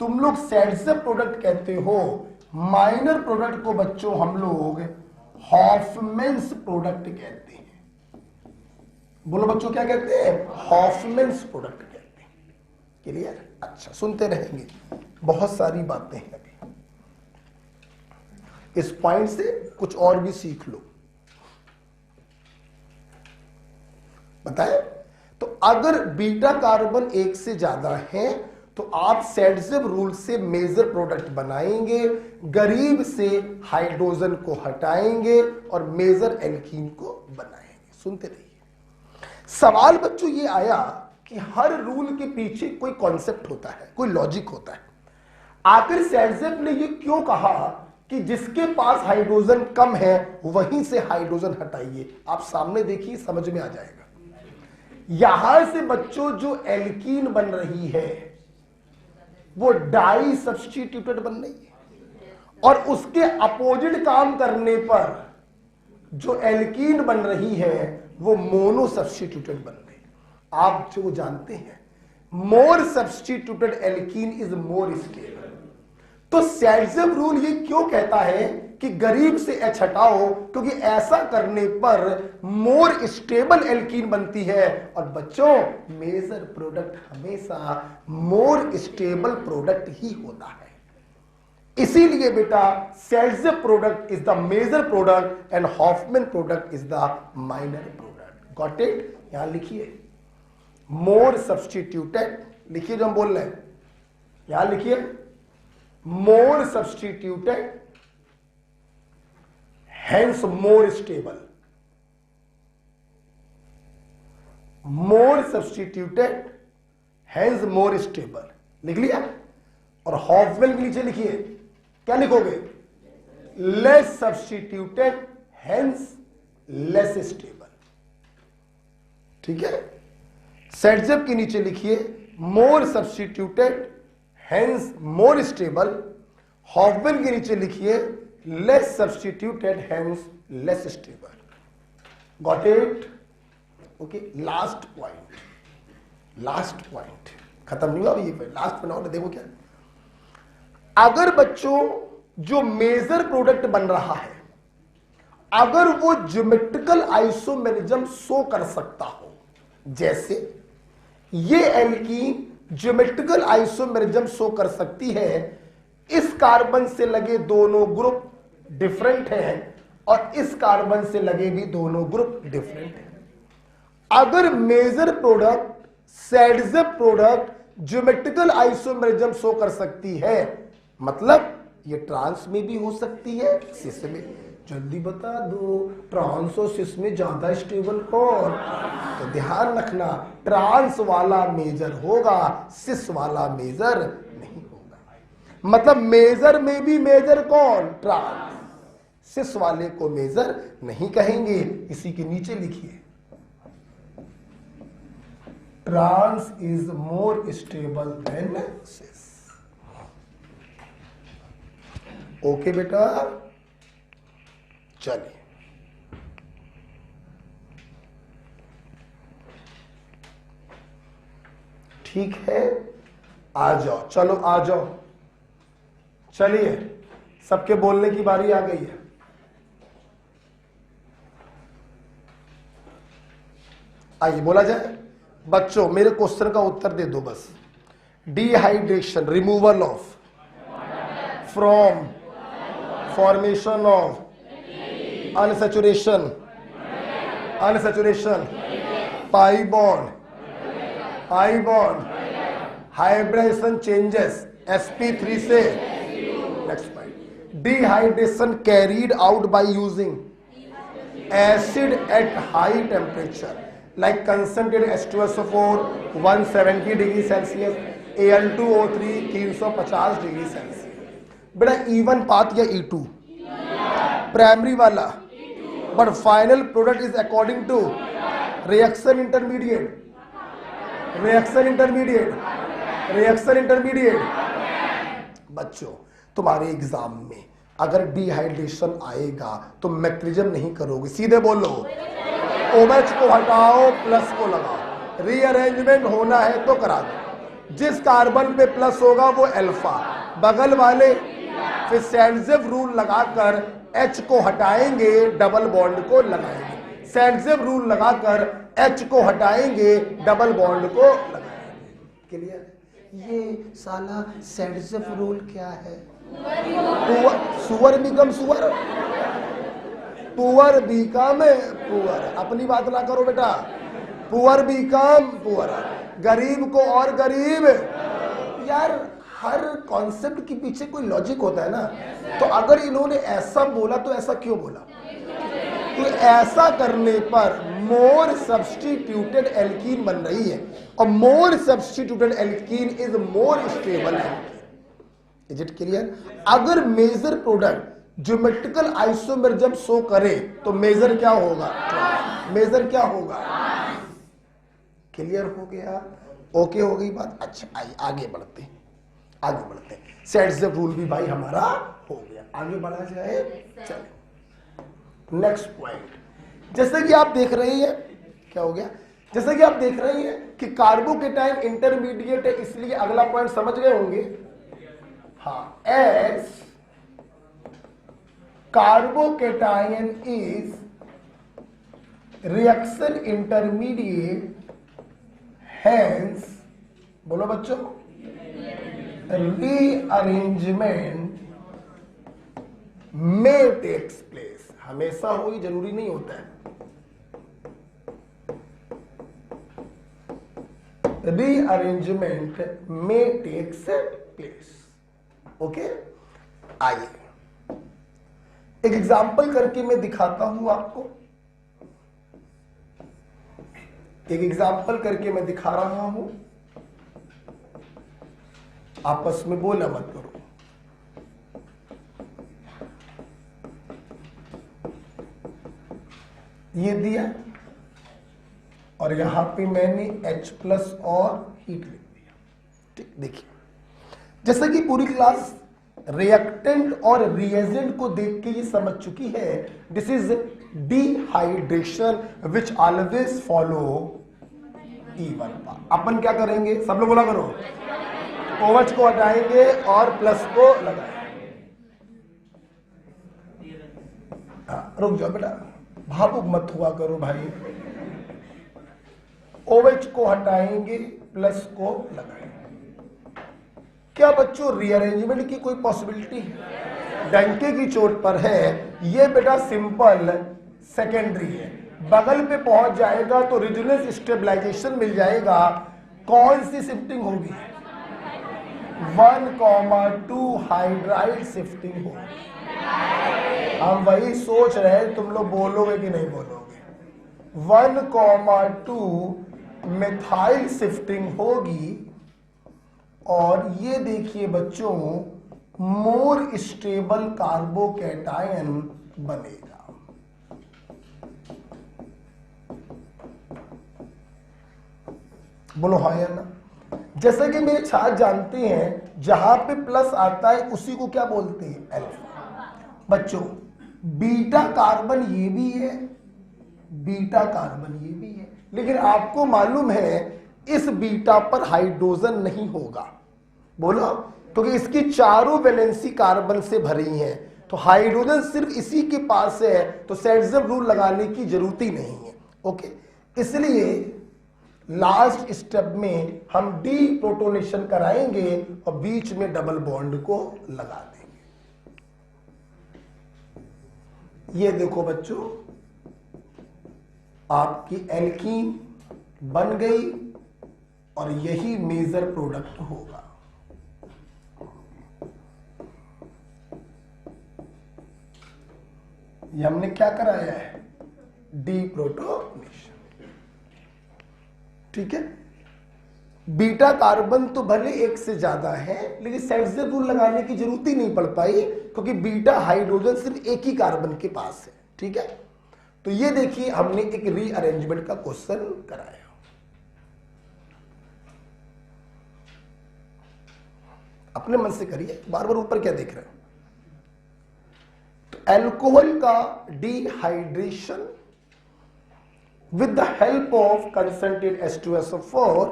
तुम लोग सैडजेफ प्रोडक्ट कहते हो, माइनर प्रोडक्ट को बच्चों हम लोग हॉफमैन्स प्रोडक्ट कहते हैं। बोलो बच्चों क्या कहते हैं? हॉफमैन्स प्रोडक्ट कहते हैं। क्लियर? अच्छा, सुनते रहेंगे, बहुत सारी बातें हैं अभी। इस पॉइंट से कुछ और भी सीख लो। बताए तो अगर बीटा कार्बन एक से ज्यादा है तो आप सैडजेफ रूल से मेजर प्रोडक्ट बनाएंगे, गरीब से हाइड्रोजन को हटाएंगे और मेजर एल्कीन को बनाएंगे। सुनते रहिए। सवाल बच्चों ये आया कि हर रूल के पीछे कोई कॉन्सेप्ट होता है, कोई लॉजिक होता है। आखिर सैडजेफ ने ये क्यों कहा कि जिसके पास हाइड्रोजन कम है वहीं से हाइड्रोजन हटाइए? आप सामने देखिए, समझ में आ जाएगा। यहां से बच्चों जो एल्कीन बन रही है वो डाई सब्स्टिट्यूटेड बन रही है, और उसके अपोजिट काम करने पर जो एल्कीन बन रही है वो मोनो सब्स्टिट्यूटेड बन रही है। आप जो जानते हैं, मोर substituted alkene is more stable. तो सैडजेफ रूल ये क्यों कहता है कि गरीब से H हटाओ, क्योंकि ऐसा करने पर मोर स्टेबल एल्कीन बनती है। और बच्चों मेजर प्रोडक्ट हमेशा मोर स्टेबल प्रोडक्ट ही होता है। इसीलिए बेटा Saytzeff product is the major product and Hofmann product is the minor product. Got it? यहां लिखिए मोर सब्सटीट्यूटेड, लिखिए जो हम बोल रहे हैं, यहां लिखिए more substituted hence more stable. More substituted hence more stable, लिख लिया। और हॉफमैन के नीचे लिखिए, क्या लिखोगे? Less substituted hence less stable. ठीक है। सेल्ज़ेव के नीचे लिखिए more substituted hence more stable. Hofmann के नीचे लिखिए less substituted hence less stable. Got it? Okay. Last point खत्म नहीं हुआ अभी, ये लास्ट पॉइंट। देखो क्या, अगर बच्चों जो मेजर प्रोडक्ट बन रहा है, अगर वो ज्योमेट्रिकल आइसोमेरिज्म शो कर सकता हो, जैसे ये एल्कीन ज्योमेट्रिकल आइसोमेरिज्म शो कर सकती है, इस कार्बन से लगे दोनों ग्रुप डिफरेंट हैं और इस कार्बन से लगे भी दोनों ग्रुप डिफरेंट हैं। अगर major product Saytzeff product geometrical isomerism show कर सकती है, मतलब ये ट्रांस में भी हो सकती है, सिस में। जल्दी बता दो, ट्रांस और सिस में ज्यादा स्टेबल कौन? तो ध्यान रखना, ट्रांस वाला मेजर होगा, सिस वाला मेजर नहीं होगा। मतलब मेजर में भी मेजर कौन? ट्रांस। सिस वाले को मेजर नहीं कहेंगे। इसी के नीचे लिखिए trans is more stable than cis. Okay बेटा, चलिए ठीक है, आ जाओ, चलो आ जाओ। चलिए, सबके बोलने की बारी आ गई है। आइए बोला जाए। बच्चों मेरे क्वेश्चन का उत्तर दे दो बस। Dehydration, removal of from formation of unsaturation, pi bond, hybridisation changes sp3 से। Next point, dehydration carried out by using acid at high temperature like concentrated H2SO4 170 degree Celsius, Al2O3 350 degree Celsius. बेटा E1 path या E2? Primary वाला, but final product is according to reaction intermediate. बच्चों तुम्हारे exam में अगर dehydration आएगा तो मैक्रिज्म नहीं करोगे, सीधे बोलो OH को हटाओ, प्लस को लगाओ। रीअरेंजमेंट होना है तो करा दो। जिस कार्बन पे प्लस होगा वो अल्फा, बगल वाले। फिर सेल्ज़ेव रूल लगाकर H को हटाएंगे, डबल बॉन्ड को लगाएंगे। सेल्ज़ेव रूल लगाकर H को हटाएंगे, डबल बॉन्ड को लगाएंगे। क्लियर? ये साला सेल्ज़ेव रूल क्या है? सुअर बिकम सुअर, पुअर बिकम पुअर। अपनी बात ना करो बेटा, पुअर बिकम पुअर। गरीब को और गरीब। यार हर कॉन्सेप्ट के पीछे कोई लॉजिक होता है ना। तो अगर इन्होंने ऐसा बोला तो ऐसा क्यों बोला? तो ऐसा करने पर मोर सब्स्टिट्यूटेड एल्कीन बन रही है, और more substituted alkene is more stable alkene. Is it clear? अगर major product geometrical isomerism show करे तो मेजर क्या होगा? मेजर क्या होगा? क्लियर हो गया? ओके हो गई बात? अच्छा आइए आगे बढ़ते हैं, सेल्ज़ेव रूल भी भाई हमारा हो गया। आगे बढ़ा जाए, चलो नेक्स्ट पॉइंट। जैसे कि आप देख रहे हैं, क्या हो गया? जैसे कि आप देख रहे हैं कि कार्बोकेटाइन इंटरमीडिएट है, इसलिए अगला पॉइंट समझ गए होंगे। हाँ, as carbocation is reaction intermediate, hence बोलो बच्चों, रीअरेंजमेंट में टेक्स प्लेस। हमेशा हो, ये जरूरी नहीं होता है। रीअरेंजमेंट में टेक्स प्लेस। ओके, आइए एक एग्जाम्पल करके मैं दिखाता हूं आपको। एक एग्जाम्पल करके मैं दिखा रहा हूं, आपस में बोला मत करो। ये दिया और यहां पे मैंने H+ और हीट लिख दिया। ठीक, देखिए जैसा कि पूरी क्लास रिएक्टेंट और रिएजेंट को देख के ये समझ चुकी है, this is dehydration which always follow E1 path. अपन क्या करेंगे, सब लोग बोला करो, OH को हटाएंगे और प्लस को लगाएंगे। रुक जाओ बेटा, भावुक मत हुआ करो भाई। OH को हटाएंगे, प्लस को लगाएंगे। क्या बच्चों रीअरेंजमेंट की कोई पॉसिबिलिटी है? डंके की चोट पर है। ये बेटा सिंपल सेकेंडरी है, बगल पे पहुंच जाएगा तो रेजोनेंस स्टेबलाइजेशन मिल जाएगा। कौन सी शिफ्टिंग होगी? 1,2 हाइड्राइड शिफ्टिंग होगी। हम वही सोच रहे हैं, तुम लोग बोलोगे कि नहीं बोलोगे? 1,2 मिथाइल शिफ्टिंग होगी। और ये देखिए बच्चों, मोर स्टेबल कार्बोकैटायन बनेगा। बोलो हाँ या ना? जैसे कि मेरे छात्र जानते हैं, जहां पे प्लस आता है उसी को क्या बोलते हैं? अल्फा। बच्चों बीटा कार्बन ये भी है, बीटा कार्बन ये भी है, लेकिन आपको मालूम है इस बीटा पर हाइड्रोजन नहीं होगा। बोलो, क्योंकि इसकी चारों वैलेंसी कार्बन से भरी हैं, तो हाइड्रोजन सिर्फ इसी के पास है, तो सेड्जम रूल लगाने की जरूरत ही नहीं है। ओके, इसलिए लास्ट स्टेप में हम डी प्रोटोनेशन कराएंगे और बीच में डबल बॉन्ड को लगा देंगे। ये देखो बच्चों, आपकी एल्कीन बन गई और यही मेजर प्रोडक्ट होगा। ये हमने क्या कराया है? D protonation. ठीक है, बीटा कार्बन तो भले एक से ज्यादा है, लेकिन सेड्जम रूल लगाने की जरूरत ही नहीं पड़ पाई, क्योंकि बीटा हाइड्रोजन सिर्फ एक ही कार्बन के पास है। ठीक है, तो ये देखिए हमने एक रीअरेंजमेंट का क्वेश्चन कराया। अपने मन से करिए, बार बार ऊपर क्या देख रहे हो? तो एल्कोहल का dehydration with the help of concentrated H2SO4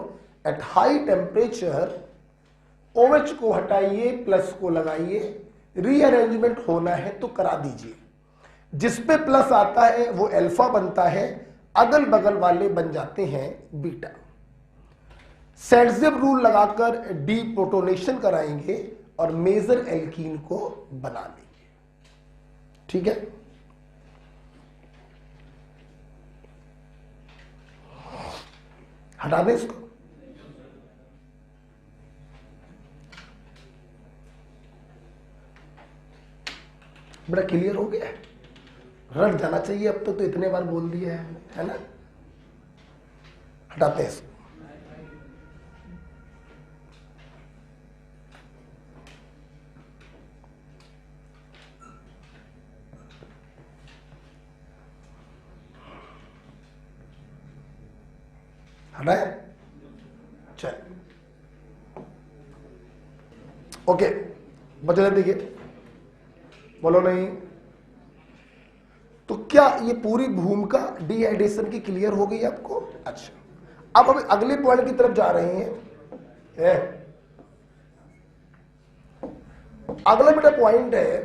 at high temperature, OH को हटाइए, प्लस को लगाइए, रीअरेंजमेंट होना है तो करा दीजिए। जिस पे प्लस आता है वो अल्फा बनता है, अगल बगल वाले बन जाते हैं बीटा। सेड्जम रूल लगाकर डी प्रोटोनेशन कराएंगे और मेजर एल्कीन को बना लेंगे। ठीक है, हटा दें इसको। बड़ा क्लियर हो गया, रट जाना चाहिए अब तो इतने बार बोल दिया है ना। हटाते हैं इसको। हटाए, चल ओके, बच्चों देखिए, बोलो नहीं। तो क्या ये पूरी भूमिका डिहाइड्रेशन की क्लियर हो गई आपको? अच्छा, अब हम अगले पॉइंट की तरफ जा रहे हैं। अगला बेटा पॉइंट है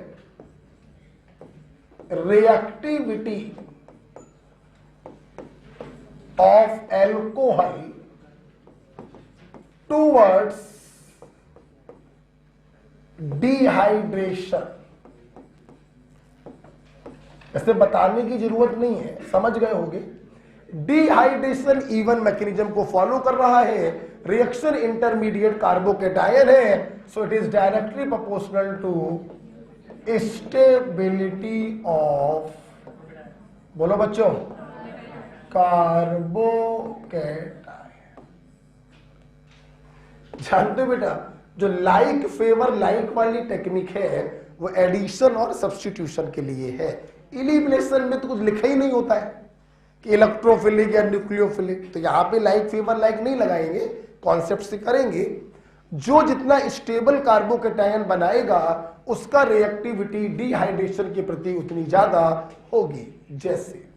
reactivity of alcohol towards dehydration। ऐसे बताने की जरूरत नहीं है, समझ गए होंगे। डिहाइड्रेशन इवन मैकेनिज्म को फॉलो कर रहा है, रिएक्शन इंटरमीडिएट कार्बोकेटायन है, so it is directly proportional to stability of, बोलो बच्चों, कार्बोकेटायन। जानते हो बेटा, जो लाइक फेवर लाइक वाली टेक्निक है वो एडिशन और सब्स्टिट्यूशन के लिए है। इलिमिनेशन में तो कुछ लिखा ही नहीं होता है कि इलेक्ट्रोफिलिक या न्यूक्लियोफिलिक, तो यहां पे लाइक फेवर लाइक नहीं लगाएंगे, कॉन्सेप्ट से करेंगे। जो जितना स्टेबल कार्बोकेटायन बनाएगा उसका रिएक्टिविटी डिहाइड्रेशन के प्रति उतनी ज्यादा होगी। जैसे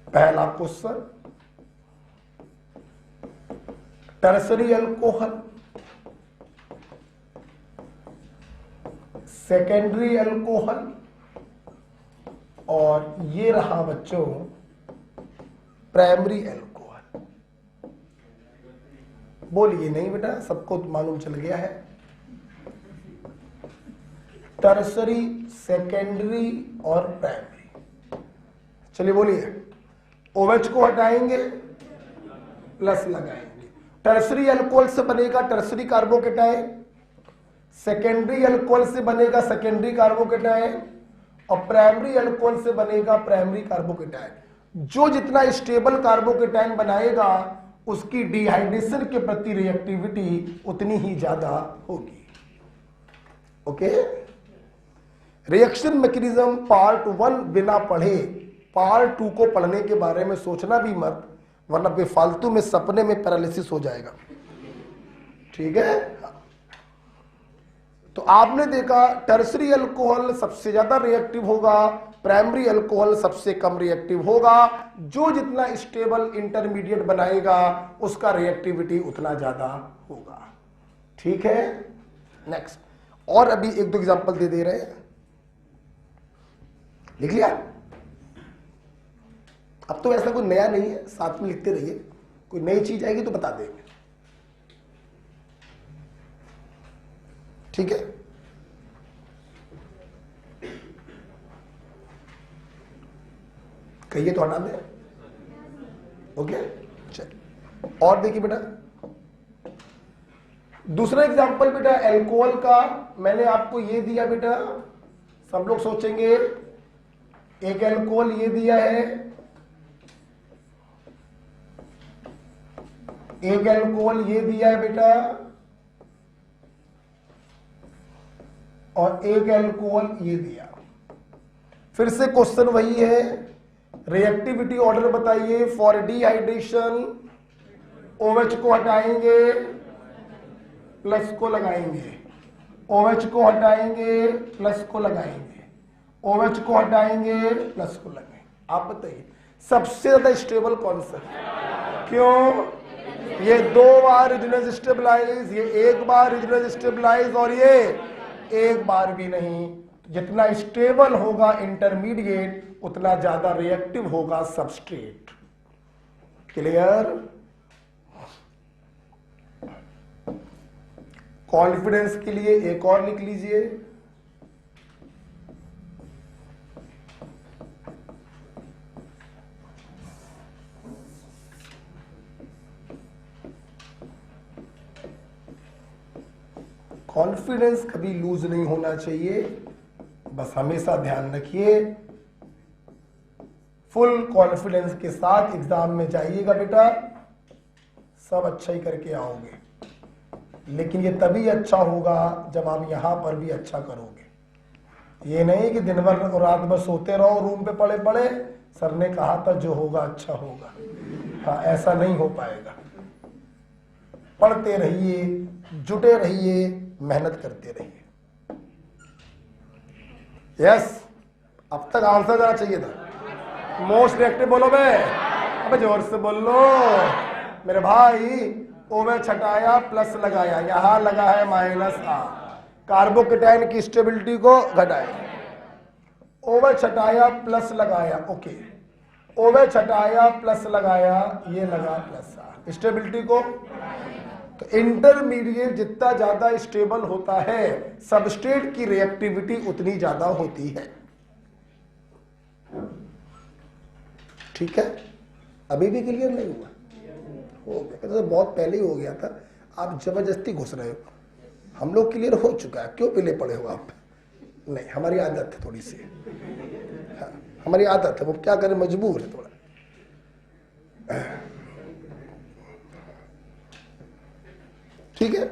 पहला question, tertiary alcohol, secondary alcohol, और ये रहा बच्चों प्राइमरी अल्कोहल। बोलिए नहीं बेटा, सबको मालूम चल गया है। टर्सरी, सेकेंडरी और प्राइमरी। चलिए बोलिए, OH को हटाएंगे, प्लस लगाएंगे। टर्सरी अल्कोहल से बनेगा टर्सरी कार्बोकेटायन, सेकेंडरी अल्कोहल से बनेगा सेकेंडरी कार्बोकेटायन, और प्राइमरी अल्कोहल से बनेगा प्राइमरी कार्बोकेटायन। जो जितना स्टेबल कार्बोकेटायन बनाएगा उसकी डिहाइड्रेशन के प्रति रिएक्टिविटी उतनी ही ज्यादा होगी। ओके, रिएक्शन मैकेनिज्म पार्ट 1 बिना पढ़े पार्ट 2 को पढ़ने के बारे में सोचना भी मत, वरना बेफालतू में सपने में पैरालिसिस हो जाएगा। ठीक है, तो आपने देखा टर्सरी अल्कोहल सबसे ज्यादा रिएक्टिव होगा, प्राइमरी अल्कोहल सबसे कम रिएक्टिव होगा। जो जितना स्टेबल इंटरमीडिएट बनाएगा उसका रिएक्टिविटी उतना ज्यादा होगा। ठीक है, नेक्स्ट। और अभी एक दो एग्जांपल दे रहे हैं, लिख लिया? अब तो ऐसा कोई नया नहीं है, साथ में लिखते रहिए, कोई नई चीज आएगी तो बता देंगे। ठीक है, कहिए तो हटा दें। ओके, चलिए और देखिए बेटा, दूसरा एग्जांपल बेटा अल्कोहल का मैंने आपको ये दिया बेटा। सब लोग सोचेंगे एक अल्कोहल ये दिया है, एक अल्कोहल ये दिया है बेटा, और एक अल्कोहल ये दिया। फिर से क्वेश्चन वही है, रिएक्टिविटी ऑर्डर बताइए फॉर डिहाइड्रेशन। OH को हटाएंगे, प्लस को लगाएंगे, OH को हटाएंगे, प्लस को लगाएंगे, OH को हटाएंगे, प्लस को लगाएंगे। आप बताइए सबसे ज्यादा स्टेबल कौन सा? क्यों? ये 2 बार रिजोनेंस स्टेबलाइज, ये 1 बार रिजोनेंस स्टेबलाइज, और ये 1 बार भी नहीं। जितना स्टेबल होगा इंटरमीडिएट उतना ज्यादा रिएक्टिव होगा सबस्ट्रेट। क्लियर? कॉन्फिडेंस के लिए एक और लिख लीजिए, कॉन्फिडेंस कभी लूज नहीं होना चाहिए, बस हमेशा ध्यान रखिए फुल कॉन्फिडेंस के साथ एग्जाम में जाइएगा बेटा, सब अच्छा ही करके आओगे। लेकिन ये तभी अच्छा होगा जब आप यहां पर भी अच्छा करोगे। ये नहीं कि दिन भर और रात भर सोते रहो रूम पे पड़े पड़े, सर ने कहा था जो होगा अच्छा होगा। हाँ, ऐसा नहीं हो पाएगा। पढ़ते रहिए, जुटे रहिए, मेहनत करते रहिए। यस, अब तक आंसर देना चाहिए था। मोस्ट रिएक्टिव बोलो बे, अब जोर से बोल लो मेरे भाई। OH हटाया, प्लस लगाया, यहां लगा है -R, कार्बोकेटायन की स्टेबिलिटी को घटाया। OH हटाया प्लस लगाया, ओके, OH हटाया प्लस लगाया, ये लगा प्लस R, स्टेबिलिटी को। तो इंटरमीडिएट जितना ज्यादा स्टेबल होता है सबस्ट्रेट की रिएक्टिविटी उतनी ज्यादा होती है। ठीक है, अभी भी क्लियर नहीं हुआ? हो गया तो बहुत पहले ही हो गया था, आप जबरदस्ती घुस रहे हो। हम लोग क्लियर हो चुका है, क्यों पीले पड़े हो आप? नहीं, हमारी आदत है थोड़ी सी, हाँ, हमारी आदत है, वो क्या करें, मजबूर है थोड़ा। ठीक है।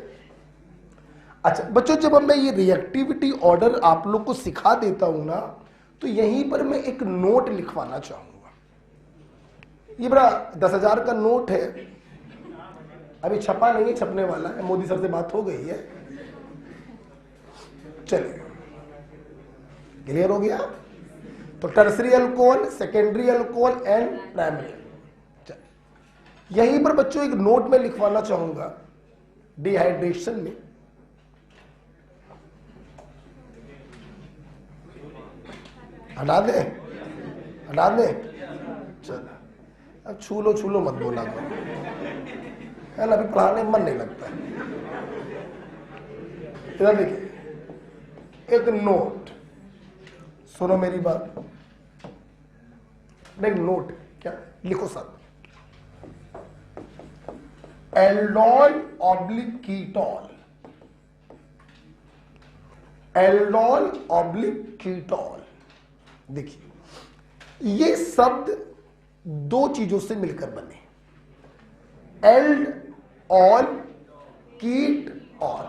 अच्छा बच्चों, जब मैं ये रिएक्टिविटी ऑर्डर आप लोग को सिखा देता हूं ना, तो यहीं पर मैं एक नोट लिखवाना चाहूंगा। ये बड़ा 10,000 का नोट है, अभी छपा नहीं है, छपने वाला है, मोदी सर से बात हो गई है। चलिए, क्लियर हो गया? तो tertiary alcohol, secondary alcohol and primary. यहीं पर बच्चों एक नोट में लिखवाना चाहूंगा, डिहाइड्रेशन में हटा दे, हटा दे। चलो अब छू लो मत बोला है ना, अभी पढ़ाने में मन नहीं लगता है। इधर देखिए, एक नोट, सुनो मेरी बात, एक नोट, क्या लिखो सब, aldol oblique ketol, aldol oblique ketol. देखिए ये शब्द दो चीजों से मिलकर बने, एल्ड ऑल, कीट ऑल।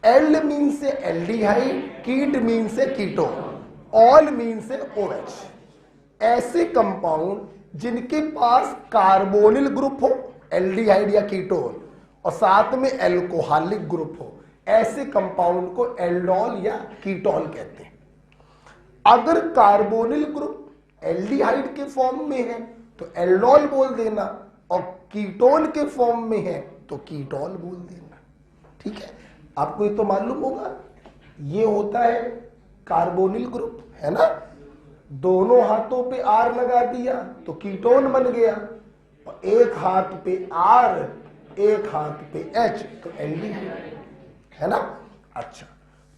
एल्ड मीन से एल्डिहाइड, कीट मीन से कीटोन, ऑल मीन से OH। ऐसे कंपाउंड जिनके पास कार्बोनिल ग्रुप हो, एल्डिहाइड या कीटोन, और साथ में एल्कोहलिक ग्रुप हो, ऐसे कंपाउंड को एल्डोल या कीटोल कहते हैं। अगर कार्बोनिल ग्रुप एल्डिहाइड के फॉर्म में है तो एल्डोल बोल देना, और कीटोन के फॉर्म में है तो कीटोल बोल देना। ठीक है, आपको ये तो मालूम होगा, ये होता है कार्बोनिल ग्रुप, है ना। दोनों हाथों पे R लगा दिया तो कीटोन बन गया, और एक हाथ पे R, एक हाथ पे H, तो एल्डिहाइड, है ना। अच्छा,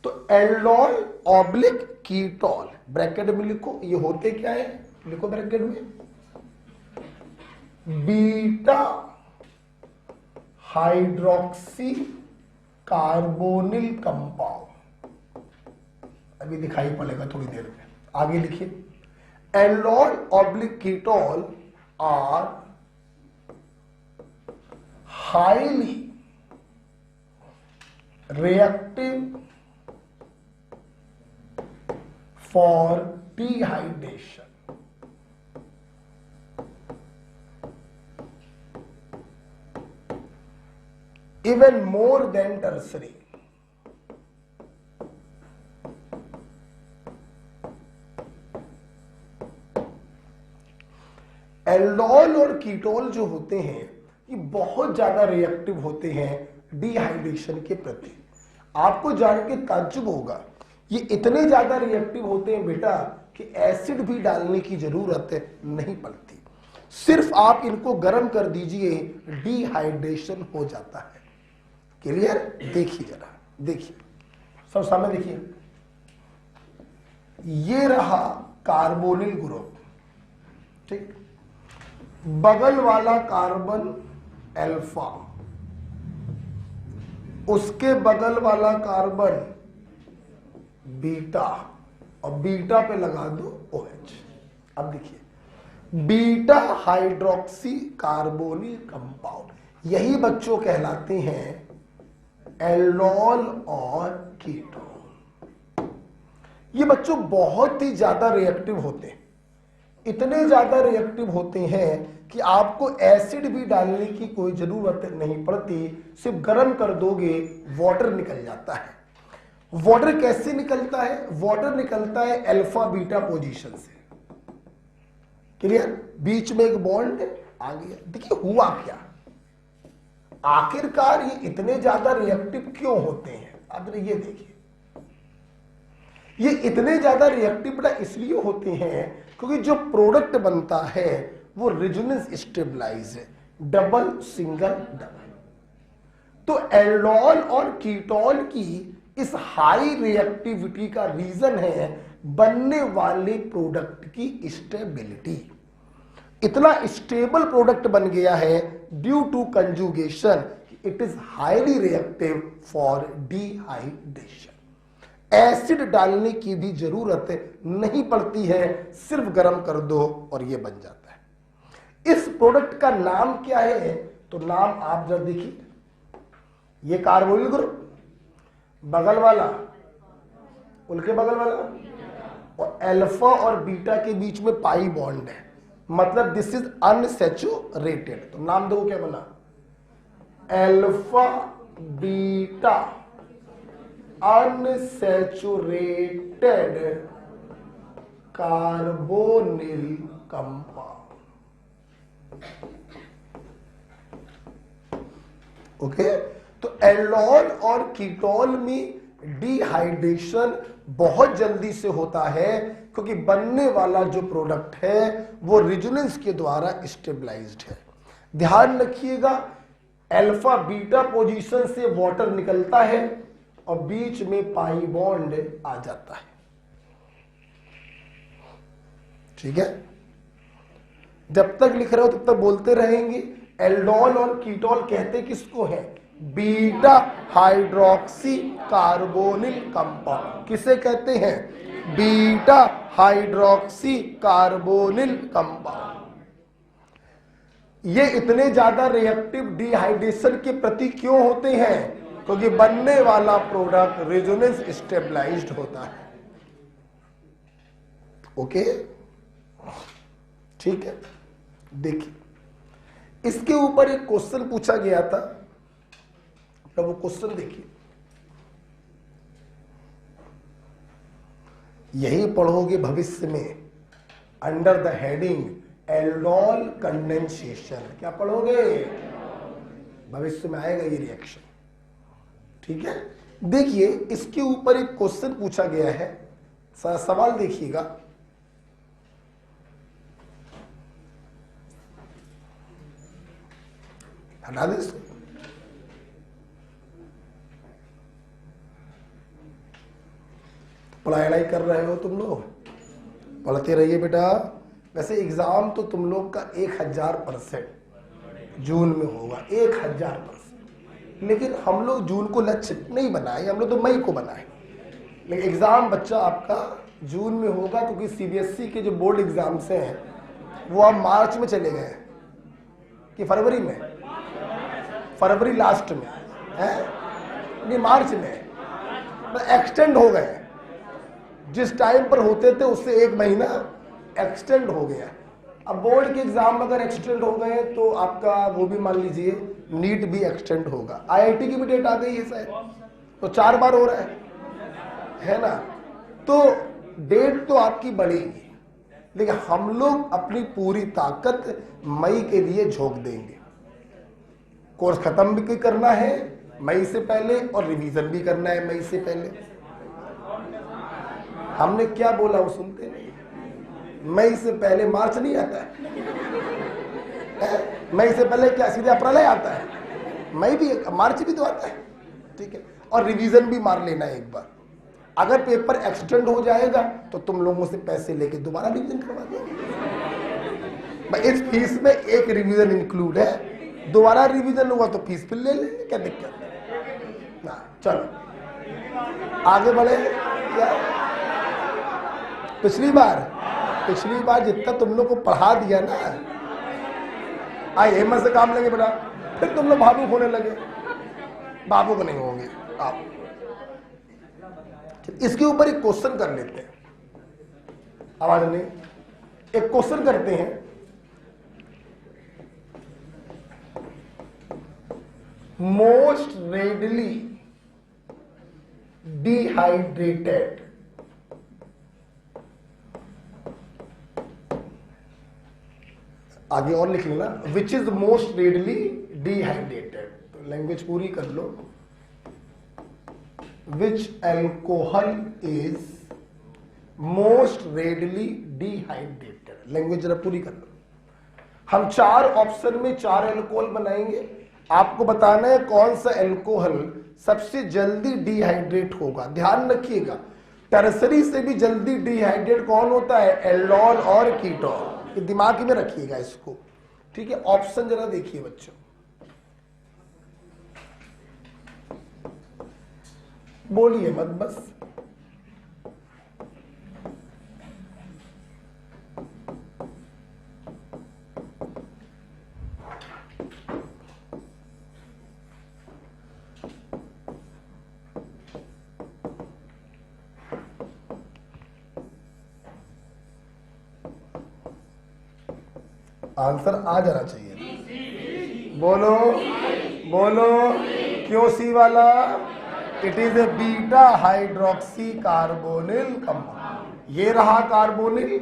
तो एल्डोल ऑब्लिक कीटोल, ब्रैकेट में लिखो, ये होते क्या है, लिखो ब्रैकेट में, बीटा हाइड्रोक्सी कार्बोनिल कंपाउंड। अभी दिखाई पड़ेगा थोड़ी देर में, आगे लिखिए, aldol oblique ketol are highly reactive for dehydration. Even more than tertiary. Aldol और कीटोल जो होते हैं ये बहुत ज्यादा रिएक्टिव होते हैं डिहाइड्रेशन के प्रति। आपको जान के ताज्जुब होगा, ये इतने ज्यादा रिएक्टिव होते हैं बेटा कि एसिड भी डालने की जरूरत नहीं पड़ती, सिर्फ आप इनको गर्म कर दीजिए, डिहाइड्रेशन हो जाता है। क्लियर? देखिए जरा, देखिए सब सामने देखिए, ये रहा कार्बोनिल ग्रुप, ठीक, बगल वाला कार्बन अल्फा, उसके बगल वाला कार्बन बीटा, और बीटा पे लगा दो OH। अब देखिए, बीटा हाइड्रोक्सी कार्बोनिल कंपाउंड, यही बच्चों कहलाते हैं एल्डोल और कीटोन। ये बच्चों बहुत ही ज्यादा रिएक्टिव होते हैं, इतने ज्यादा रिएक्टिव होते हैं कि आपको एसिड भी डालने की कोई जरूरत नहीं पड़ती, सिर्फ गर्म कर दोगे वाटर निकल जाता है। वाटर कैसे निकलता है? वाटर निकलता है अल्फा बीटा पोजीशन से। क्लियर? बीच में एक बॉन्ड आ गया। देखिए हुआ क्या, आखिरकार ये इतने ज्यादा रिएक्टिव क्यों होते हैं? अब ये देखिए, ये इतने ज्यादा रिएक्टिव बेटा इसलिए होते हैं क्योंकि जो प्रोडक्ट बनता है वो रेजोनेंस स्टेबलाइज है, डबल सिंगल डबल। तो एल्डोल और कीटोल की इस हाई रिएक्टिविटी का रीजन है बनने वाले प्रोडक्ट की स्टेबिलिटी। इतना स्टेबल प्रोडक्ट बन गया है due to conjugation, it is highly reactive for dehydration. Acid डालने की भी जरूरत नहीं पड़ती है, सिर्फ गर्म कर दो और ये बन जाता है। इस प्रोडक्ट का नाम क्या है? तो नाम आप जरा देखिए, ये कार्बोनिल ग्रुप, बगल वाला उनके बगल वाला, और अल्फा और बीटा के बीच में पाई बॉन्ड है, मतलब दिस इज अनसैचुरेटेड। तो नाम देखो क्या बना, alpha beta unsaturated carbonyl compound. Okay, तो एल्डोल और कीटोल में डिहाइड्रेशन बहुत जल्दी से होता है क्योंकि बनने वाला जो प्रोडक्ट है वो रेजोनेंस के द्वारा स्टेबलाइज्ड है। ध्यान रखिएगा, अल्फा बीटा पोजीशन से वाटर निकलता है और बीच में पाई बॉन्ड आ जाता है। ठीक है, जब तक लिख रहे हो तब तक बोलते रहेंगे। एल्डोल और कीटोल कहते किसको है? Beta hydroxy carbonyl compound. किसे कहते हैं? Beta hydroxy carbonyl compound. ये इतने ज्यादा रिएक्टिव डिहाइड्रेशन के प्रति क्यों होते हैं? क्योंकि बनने वाला प्रोडक्ट रेजोनेंस स्टेबलाइज्ड होता है। ओके, ठीक है। देखिए, इसके ऊपर एक क्वेश्चन पूछा गया था, तो वो क्वेश्चन देखिए, यही पढ़ोगे भविष्य में under the heading aldol condensation. क्या पढ़ोगे? भविष्य में आएगा ये रिएक्शन। ठीक है, देखिए इसके ऊपर एक क्वेश्चन पूछा गया है, सवाल देखिएगा। हटा दे इसको। पढ़ाई कर रहे हो तुम लोग, पढ़ते रहिए बेटा। वैसे एग्जाम तो तुम लोग का 1000% जून में होगा, 1000%। लेकिन हम लोग जून को लक्ष्य नहीं बनाए, हम लोग तो मई को बनाए। लेकिन एग्जाम बच्चा आपका जून में होगा क्योंकि सीबीएसई के जो बोर्ड एग्जाम्स हैं वो अब मार्च में चले गए कि फरवरी में, फरवरी लास्ट में है, नहीं मार्च में एक्सटेंड हो गए। जिस टाइम पर होते थे उससे 1 महीना एक्सटेंड हो गया। अब बोर्ड के एग्जाम अगर एक्सटेंड हो गए तो आपका वो भी मान लीजिए नीट भी एक्सटेंड होगा। आईआईटी की भी डेट आ गई है शायद, तो 4 बार हो रहा है ना। तो डेट तो आपकी बढ़ेगी, लेकिन हम लोग अपनी पूरी ताकत मई के लिए झोंक देंगे। कोर्स खत्म भी करना है मई से पहले और रिवीजन भी करना है मई से पहले। हमने क्या बोला वो सुनते नहीं। मई से पहले मार्च नहीं आता है, मई से पहले क्या सीधे अप्रैल आता है? मई भी, मार्च भी तो आता है। ठीक है, और रिवीजन भी मार लेना है एक बार। अगर पेपर एक्सटेंड हो जाएगा तो तुम लोगों से पैसे लेके दोबारा रिवीजन करवा देंगे। इस फीस में एक रिवीजन इंक्लूड है, दोबारा रिवीजन हुआ तो फीस फिर ले लेंगे, क्या दिक्कत है? चलो आगे बढ़े। क्या पिछली बार जितना तुम लोग को पढ़ा दिया ना, हिम्मत से काम लेंगे बेटा, फिर तुम लोग भावुक होने लगे। भावुक नहीं होंगे आप। इसके ऊपर एक क्वेश्चन कर लेते हैं, आवाज नहीं, एक क्वेश्चन करते हैं। मोस्ट रेडली डिहाइड्रेटेड आगे और लिख लेना, which is most readily dehydrated. तो लैंग्वेज पूरी कर लो। Which alcohol is most readily dehydrated. Language जरा पूरी कर लो। हम 4 ऑप्शन में 4 एल्कोहल बनाएंगे, आपको बताना है कौन सा एल्कोहल सबसे जल्दी डिहाइड्रेट होगा। ध्यान रखिएगा, टर्सरी से भी जल्दी डिहाइड्रेट कौन होता है? एल्डोल और कीटोन। ये दिमाग में रखिएगा इसको, ठीक है। ऑप्शन जरा देखिए बच्चों, बोलिए मत बस। आंसर आ जाना चाहिए। बोलो बोलो, क्यों सी वाला? It is a beta hydroxy carbonyl compound. ये रहा कार्बोनिल,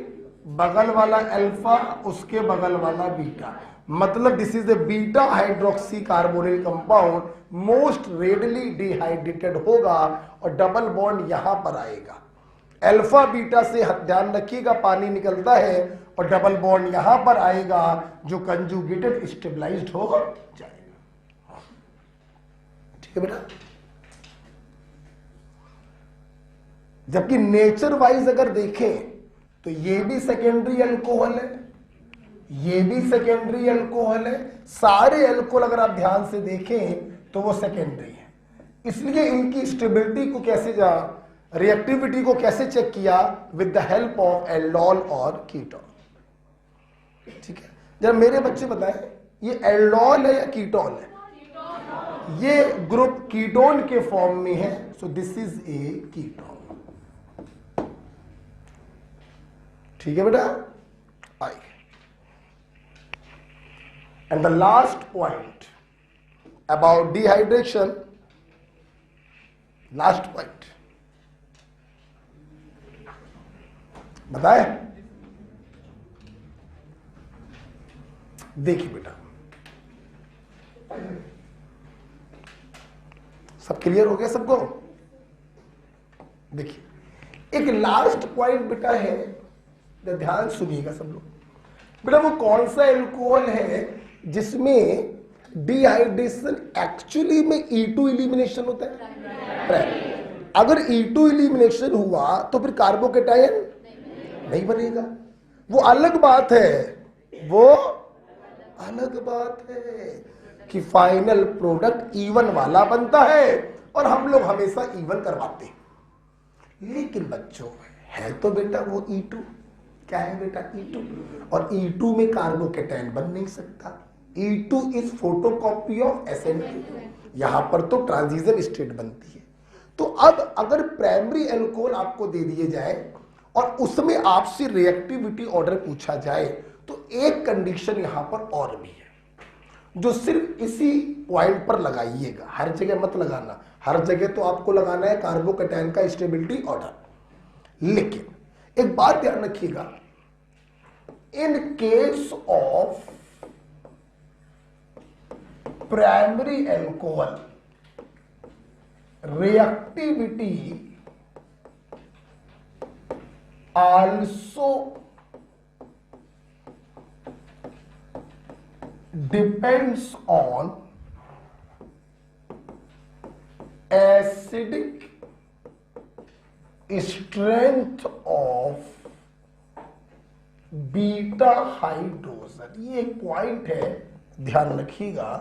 बगल वाला अल्फा, उसके बगल वाला बीटा, मतलब this is a beta hydroxy carbonyl compound, most readily dehydrated होगा और डबल बॉन्ड यहां पर आएगा। अल्फा बीटा से ध्यान रखिएगा पानी निकलता है और डबल बॉन्ड यहां पर आएगा जो कंजुगेटेड स्टेबलाइज्ड हो जाएगा। ठीक है बेटा। जबकि नेचर वाइज अगर देखें तो ये भी सेकेंडरी अल्कोहल है, ये भी सेकेंडरी अल्कोहल है। सारे अल्कोहल अगर आप ध्यान से देखें तो वो सेकेंडरी है। इसलिए इनकी स्टेबिलिटी को कैसे रिएक्टिविटी को कैसे चेक किया? With the help of aldol और कीटोन। ठीक है, जब मेरे बच्चे बताएं ये एल्डोल है या कीटोन है? ये ग्रुप कीटोन के फॉर्म में है, so this is A ketone. ठीक है बेटा, आइए। And the last point about dehydration, last point बताए। देखिए बेटा, सब क्लियर हो गया सबको? देखिए एक लास्ट पॉइंट बेटा है, ध्यान सुनिएगा सब लोग। बेटा वो कौन सा एल्कोहल है जिसमें डिहाइड्रेशन एक्चुअली में E2 एलिमिनेशन होता है? अगर E2 एलिमिनेशन हुआ तो फिर कार्बोकेटायन नहीं बनेगा। वो अलग बात है, वो अलग बात है कि फाइनल प्रोडक्ट इवन वाला बनता है और हम लोग हमेशा इवन करवाते हैं। लेकिन बच्चों है तो बेटा वो E2, क्या है बेटा? E2, और E2 में कार्बोकेटायन बन नहीं सकता। E2 is photocopy of SN2, यहां पर तो ट्रांजिशन स्टेट बनती है। तो अब अगर प्राइमरी अल्कोहल आपको दे दिए जाए और उसमें आपसे रिएक्टिविटी ऑर्डर पूछा जाए तो एक कंडीशन यहां पर और भी है जो सिर्फ इसी पॉइंट पर लगाइएगा, हर जगह मत लगाना। हर जगह तो आपको लगाना है कार्बोकेटायन का स्टेबिलिटी ऑर्डर। लेकिन एक बात ध्यान रखिएगा, in case of primary alcohol reactivity also depends on acidic strength of beta hydrogen. ये एक पॉइंट है, ध्यान रखिएगा।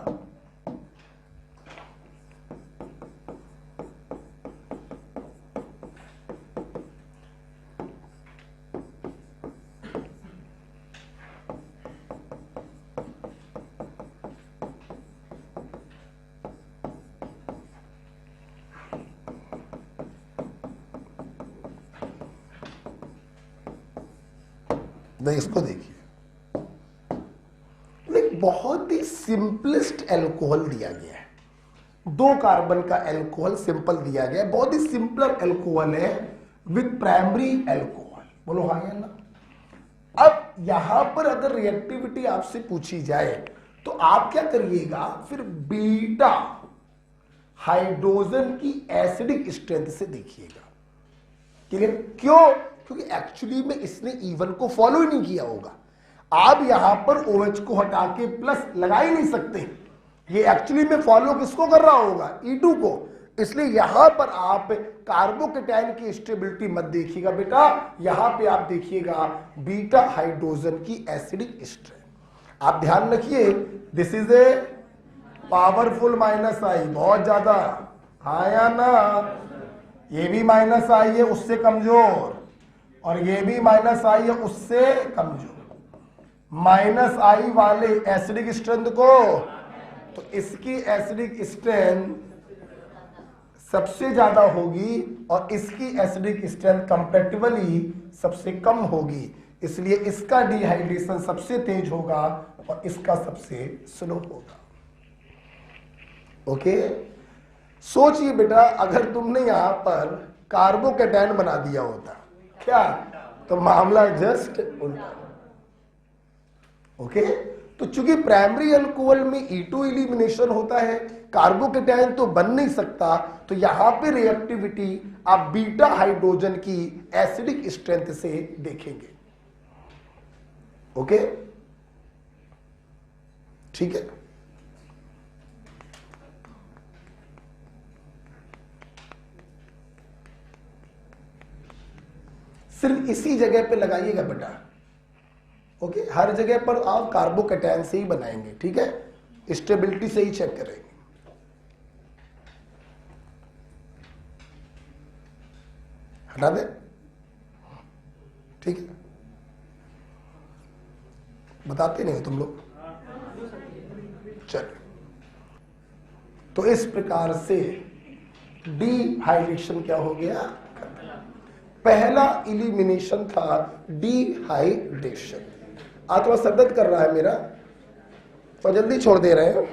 इसको देखिए, एक बहुत ही सिंपलेस्ट अल्कोहल दिया गया है। 2 कार्बन का अल्कोहल सिंपल दिया गया है, बहुत ही सिंपलर अल्कोहल है विद प्राइमरी अल्कोहल। बोलो हाँ या ना। अब यहां पर अगर रिएक्टिविटी आपसे पूछी जाए तो आप क्या करिएगा? फिर बीटा हाइड्रोजन की एसिडिक स्ट्रेंथ से देखिएगा। क्लियर? क्यों? क्योंकि एक्चुअली में इसने E1 को फॉलो ही नहीं किया होगा। आप यहां पर OH को हटा के प्लस लगा ही नहीं सकते, ये एक्चुअली में फॉलो किसको कर रहा होगा, E2 को। इसलिए यहां पर आप कार्बोकेटाइन की स्टेबिलिटी मत देखिएगा बेटा, यहां पे आप देखिएगा बीटा हाइड्रोजन की एसिडिक स्ट्रेंथ। आप ध्यान रखिए, this is a powerful minus I, बहुत ज्यादा, हाँ या ना। ये भी माइनस आई है उससे कमजोर, और ये भी माइनस आई है उससे कमजोर। माइनस आई वाले एसिडिक स्ट्रेंथ को, तो इसकी एसिडिक स्ट्रेंथ सबसे ज्यादा होगी और इसकी एसिडिक स्ट्रेंथ कंपैरेटिवली सबसे कम होगी, इसलिए इसका डिहाइड्रेशन सबसे तेज होगा और इसका सबसे स्लो होगा। ओके, सोचिए बेटा, अगर तुमने यहां पर कार्बोकेटाइन बना दिया होता क्या, तो मामला जस्ट उल्टा। ओके, तो चूंकि प्राइमरी अल्कोहल में E2 एलिमिनेशन होता है, कार्बोकेटाइन तो बन नहीं सकता, तो यहां पे रिएक्टिविटी आप बीटा हाइड्रोजन की एसिडिक स्ट्रेंथ से देखेंगे। ओके, ठीक है। सिर्फ इसी जगह पे लगाइएगा बेटा। ओके, हर जगह पर आप कार्बोकेटाइन से ही बनाएंगे, ठीक है, स्टेबिलिटी से ही चेक करेंगे। हटा दे, ठीक है, बताते नहीं हो तुम लोग। चलो, तो इस प्रकार से डिहाइड्रेशन क्या हो गया, पहला इलिमिनेशन था डिहाइड्रेशन। आज थोड़ा सरदर्द कर रहा है मेरा, तो जल्दी छोड़ दे रहे हैं।